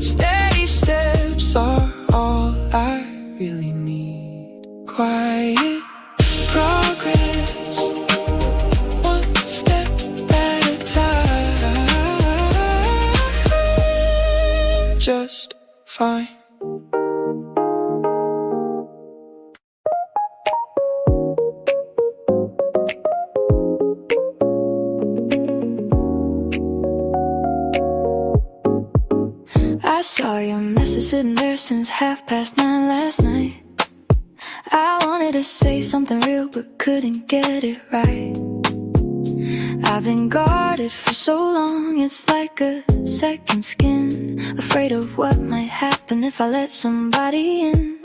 Steady steps are all I really need. Quiet progress, one step at a time. Just fine. I saw your message sitting there since 9:30 last night. I wanted to say something real but couldn't get it right. I've been guarded for so long, it's like a second skin. Afraid of what might happen if I let somebody in.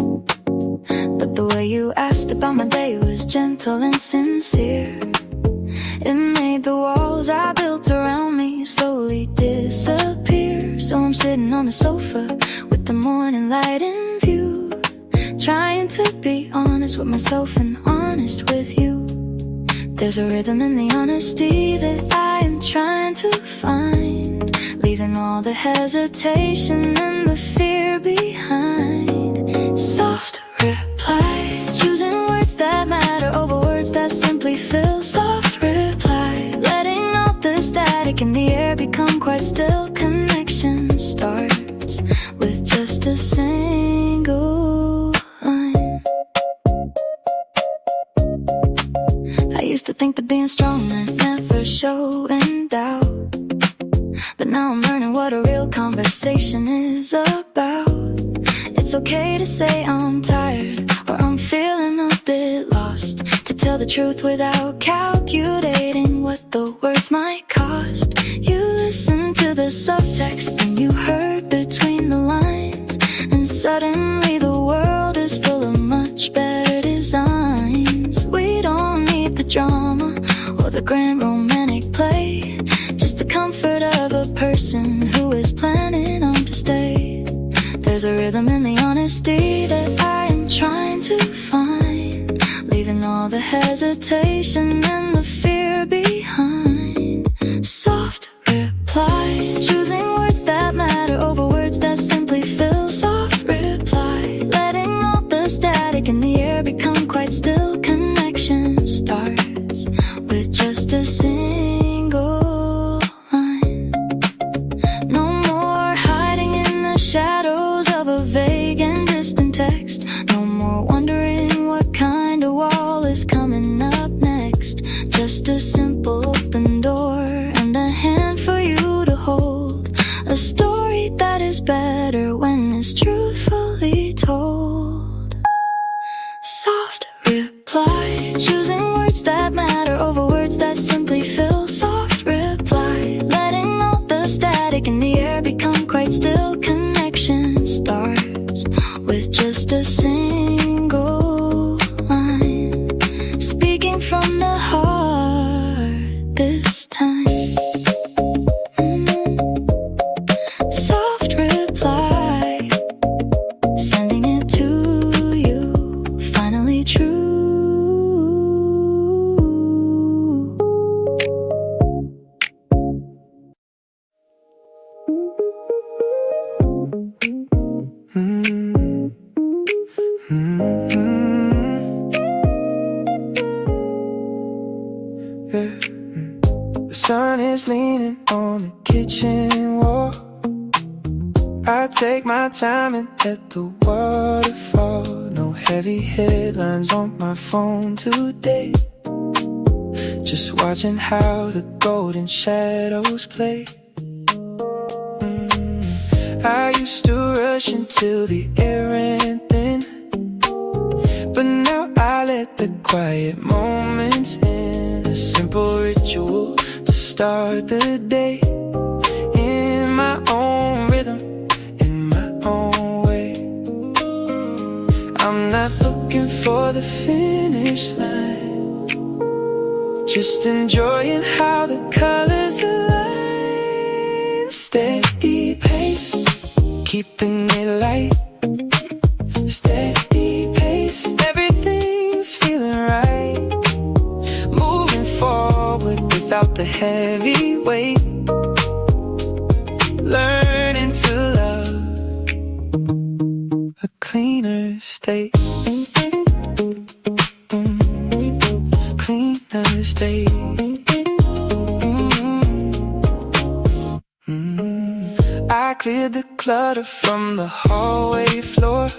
But the way you asked about my day was gentle and sincere. It made the walls I built around me slowly disappear. So I'm sitting on the sofa with the morning light in view, trying to be honest with myself and honest with you. There's a rhythm in the honesty that I am trying to find, leaving all the hesitation and the fear behind. Soft reply, choosing words that matter over words that simply fill. Soft reply, letting all the static in the air become quite still. Connection starts with just a single line. I used to think that being strong meant never showing doubt, but now I'm learning what a real conversation is about. It's okay to say I'm tired or I'm feeling a bit lost, to tell the truth without calculating what the words might cost. You listen to the subtext and you heard between the lines, and suddenly the world is full of much better designs. We don't need the drama or the grand romantic play, just the comfort of a person who is planning on to stay. There's a rhythm in the honesty that I am trying to find, leaving all the hesitation and the fear behind. Soft reply, choosing words that matter over words that simply fill. Soft reply, letting all the static in the air become quite still. Connection starts with just a single line. No more hiding in the shadows of a vague and distant text. No more wondering what kind of wall is coming up next. Just a simple open door and a hand for you to hold. A story that is better when it's truthfully told. Soft reply, choosing words that matter over words that simply fill. Soft reply, letting all the static in the air become quite still. Connection starts with just a single line, speaking from the heart this time. Soft reply, sending it to you, finally true. The sun is leaning on the kitchen wall. I take my time and let the water fall. No heavy headlines on my phone today, just watching how the golden shadows play. I used to rush until the air ran thin, but now I let the quiet moments in. A simple ritual to start the day, in my own rhythm, in my own way. I'm not looking for the finish line, just enjoying how the colors align. Steady pace, keeping it light. Steady pace, everything's feeling right. Moving forward without the heavy weight. Learning to love a cleaner state. Cleaner state. I cleared the clutter from the hallway floor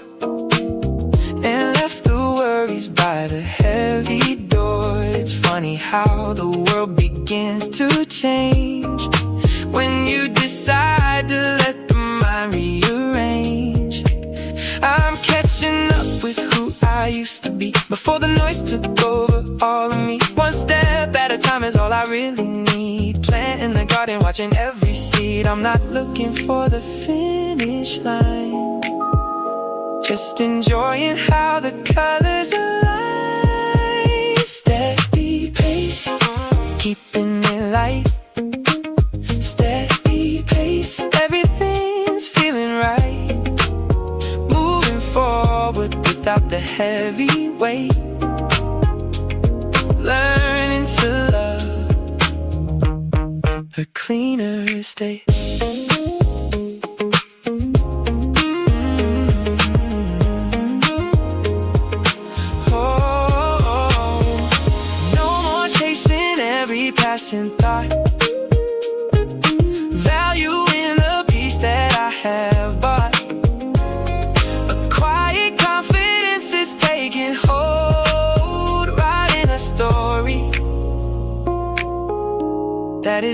and left the worries by the heavy door. It's funny how the world begins to change when you decide to let the mind rearrange. I'm catching up with who I used to be before the noise took over all of me. One step at a time is all I really need. Planting the garden, watching every seed. I'm not looking for the finish line, just enjoying how the colors align. Steady pace, keeping it light. Steady pace, everything's feeling right. Moving forward without the heavy weight. Learning to love a cleaner state.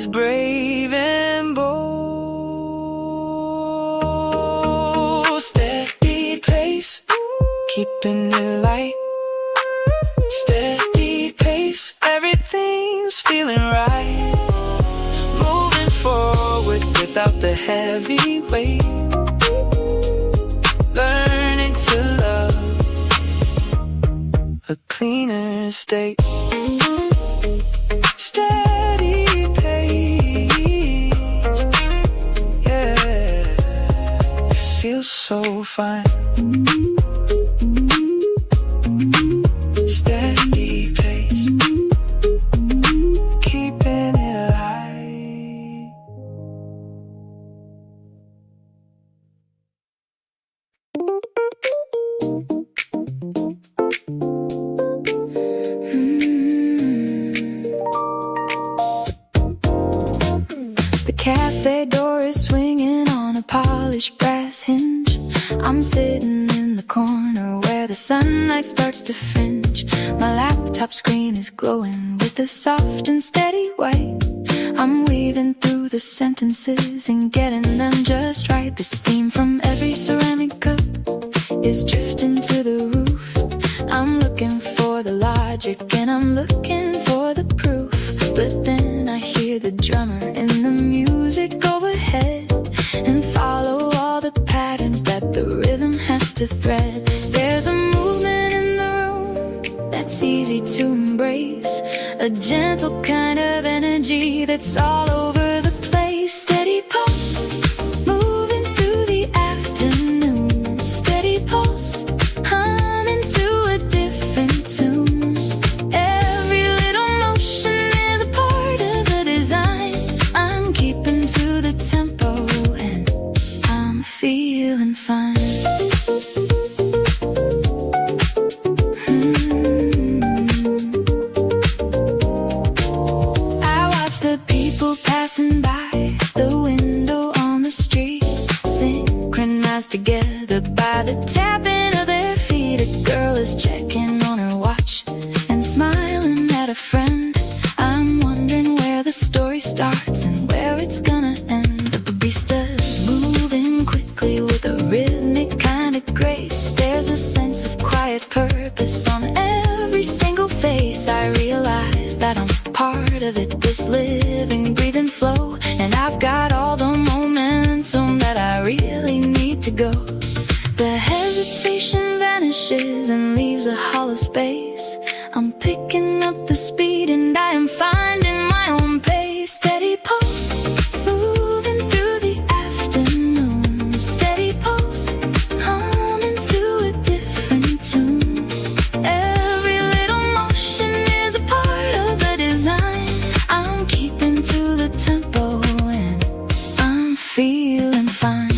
always brave and bold. Steady pace, keeping it light. Steady pace, everything's feeling right. Moving forward without the heavy weight. Learning to love a cleaner state. Steady pace, yeah, it feels so fine. Steady pace, keeping it light. The cafe door is swinging on a polished brass hinge. I'm sitting in the corner where the sunlight starts to fringe. My laptop screen is glowing with a soft and steady white. I'm weaving through the sentences and getting them just right. The steam from every ceramic cup is drifting to the roof. I'm looking for the logic and I'm looking for the proof. But then I hear the drummer in the music overhead and follow all the patterns that the rhythm has to thread. There's a movement in the room that's easy to embrace, a gentle kind of energy that's all over the place. Steady pulse, moving through the afternoon. Steady pulse, humming to a different tune. Every little motion is a part of the design. I'm keeping to the tempo and I'm feeling fine. Passing by the window on the street, synchronized together by the tapping of their feet. A girl is checking on her watch and smiling at a friend. I'm wondering where the story starts and where it's gonna end. The barista's moving quickly with a rhythmic kind of grace. There's a sense of quiet purpose on every single face. I realize that I'm part of it, this living, breathing flow, and I've got all the momentum that I really need to go. The hesitation vanishes and leaves a hollow space. I'm picking up the speed and I am finding my own pace. Steady pulse, moving through the afternoon. Steady pulse, humming to a different tune. Every little motion is a part of the design. I'm keeping to the tempo and I'm feeling fine.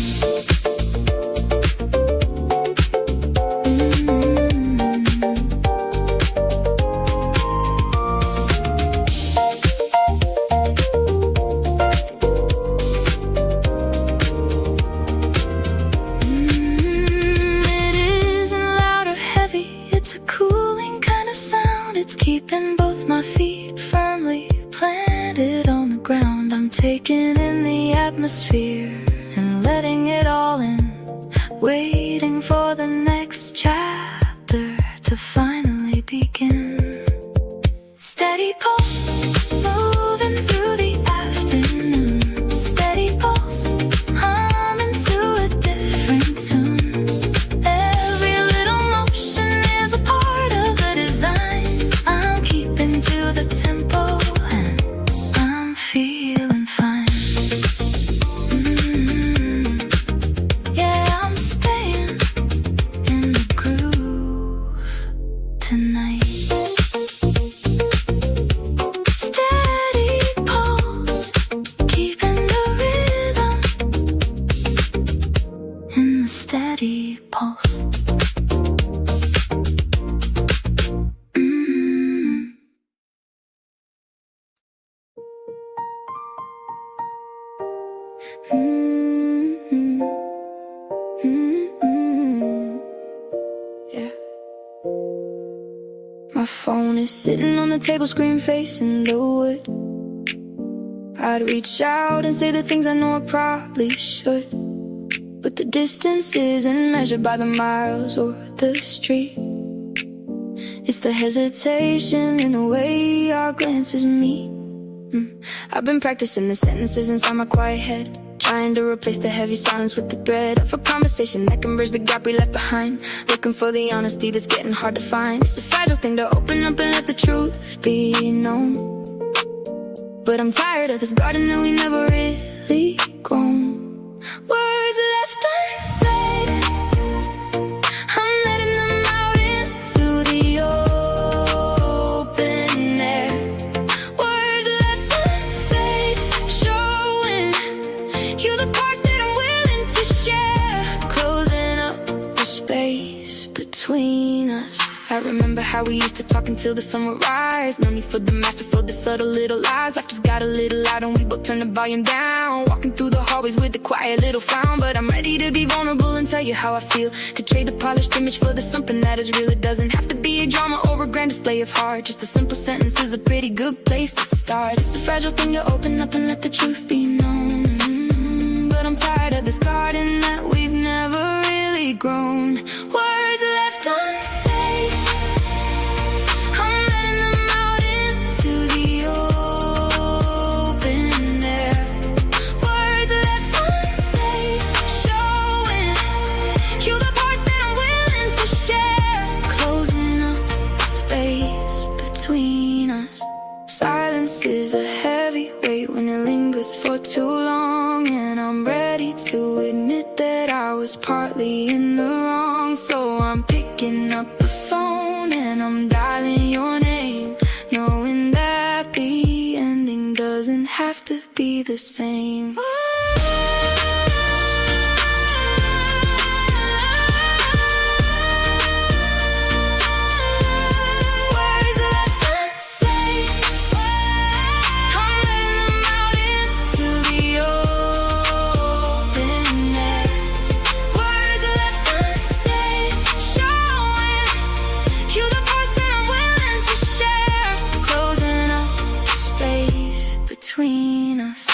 It isn't loud or heavy, it's a cooling kind of sound. It's keeping both my feet firmly planted on the ground. I'm taking in the atmosphere and letting it all in, waiting for the next chapter to finally begin. Steady pulse, moving through the afternoon. Steady pulse, humming to a different tune. Every little motion is a part of the design. I'm keeping to the tempo and I'm feeling fine. Yeah, I'm staying in the groove tonight. Steady pulse, keeping the rhythm in the steady pulse. Yeah. My phone is sitting on the table, screen facing the wood. I'd reach out and say the things I know I probably should, but the distance isn't measured by the miles or the street. It's the hesitation in the way our glances meet. I've been practicing the sentences inside my quiet head, trying to replace the heavy silence with the thread of a conversation that can bridge the gap we left behind. Looking for the honesty that's getting hard to find. It's a fragile thing to open up and let the truth be known, but I'm tired of this garden that we never really grown. Words left unsaid, I'm letting them out into the open air. Words left unsaid, showing you the parts that I'm willing to share, closing up the space between us. I remember how we used to talk until the sun would rise. No need for the masterful, the subtle little lies. Life just got a little loud and we both turned the volume down. Walking through the hallways with a quiet little frown, but I'm ready to be vulnerable and tell you how I feel. Could trade the polished image for the something that is real. It doesn't have to be a drama or a grand display of heart. Just a simple sentence is a pretty good place to start. It's a fragile thing to open up and let the truth be known, but I'm tired of this garden that we've never really grown. Words left unsaid, I'm letting them out into the open air. Words left unsaid, showing you the parts that I'm willing to share, closing up the space between us. Silence is a heavy weight when it lingers for too long, and I'm ready to admit that I was partly in the wrong. So I'm picking up the phone and I'm dialing your name, knowing that the ending doesn't have to be the same. Words left unsaid, I'm letting them out into the open air. Words left unsaid, showing you the parts that I'm willing to share, closing up the space between us.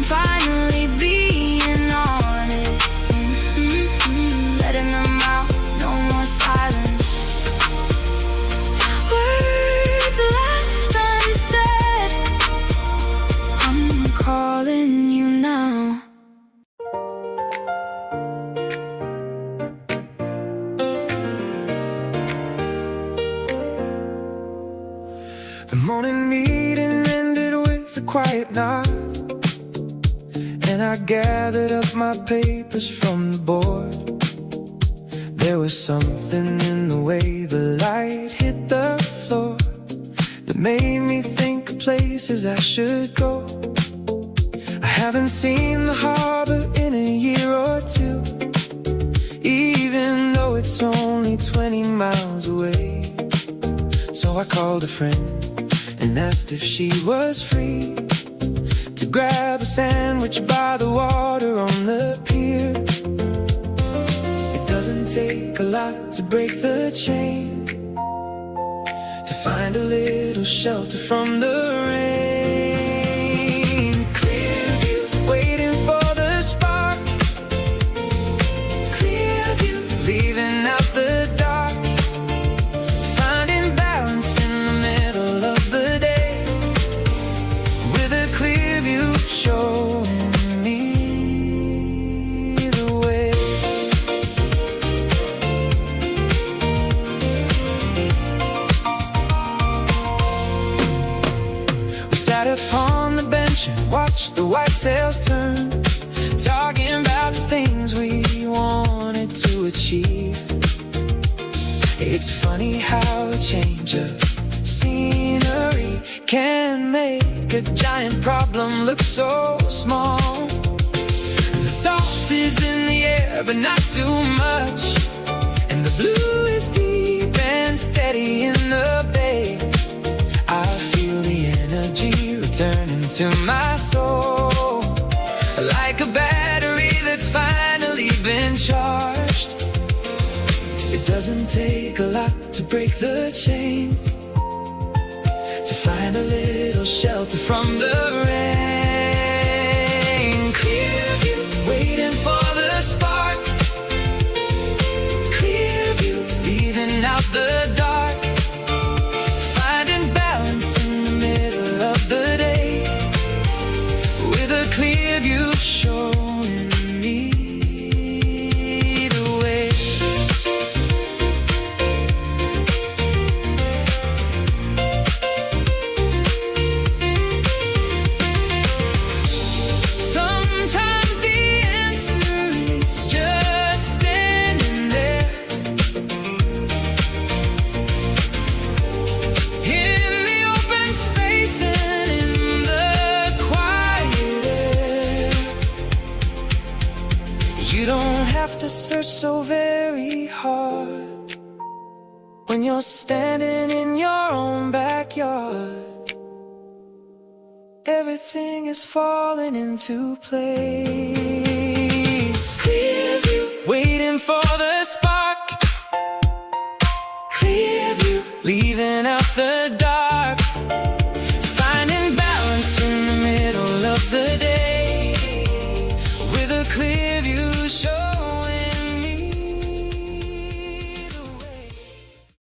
Finally being honest, letting them out, no more silence. Words left unsaid, I'm calling you now. The morning meeting ended with a quiet nod, and I gathered up my papers from the board. There was something in the way the light hit the floor that made me think of places I should go. I haven't seen the harbor in a year or two, even though it's only 20 miles away. So I called a friend and asked if she was free to grab a sandwich by the water on the pier. It doesn't take a lot to break the chain, to find a little shelter from the rain. Clear view, waiting for the spark. Clear view, leaving out the dark. Finding balance in the middle of the day, with a clear view showing me the way. We sat upon the bench and watched the white sails turn, talking about the things we wanted to achieve. It's funny how a change of scenery can make a giant problem look so small. The salt is in the air, but not too much, and the blue is deep and steady in the bay. I feel the energy returning to my soul, like a battery that's finally been charged. It doesn't take a lot to break the chain, to find a little shelter from the rain. Clear view, waiting for the spark. Clear view, leaving out the dark. Finding balance in the middle of the day. With a clear view showing me the way. Sometimes the answer is just standing there in the open space and in the quiet air. You don't have to search so very hard when you're standing in your own backyard. Everything is falling into place. Clear view, waiting for the spark. Clear view, leaving out the dark.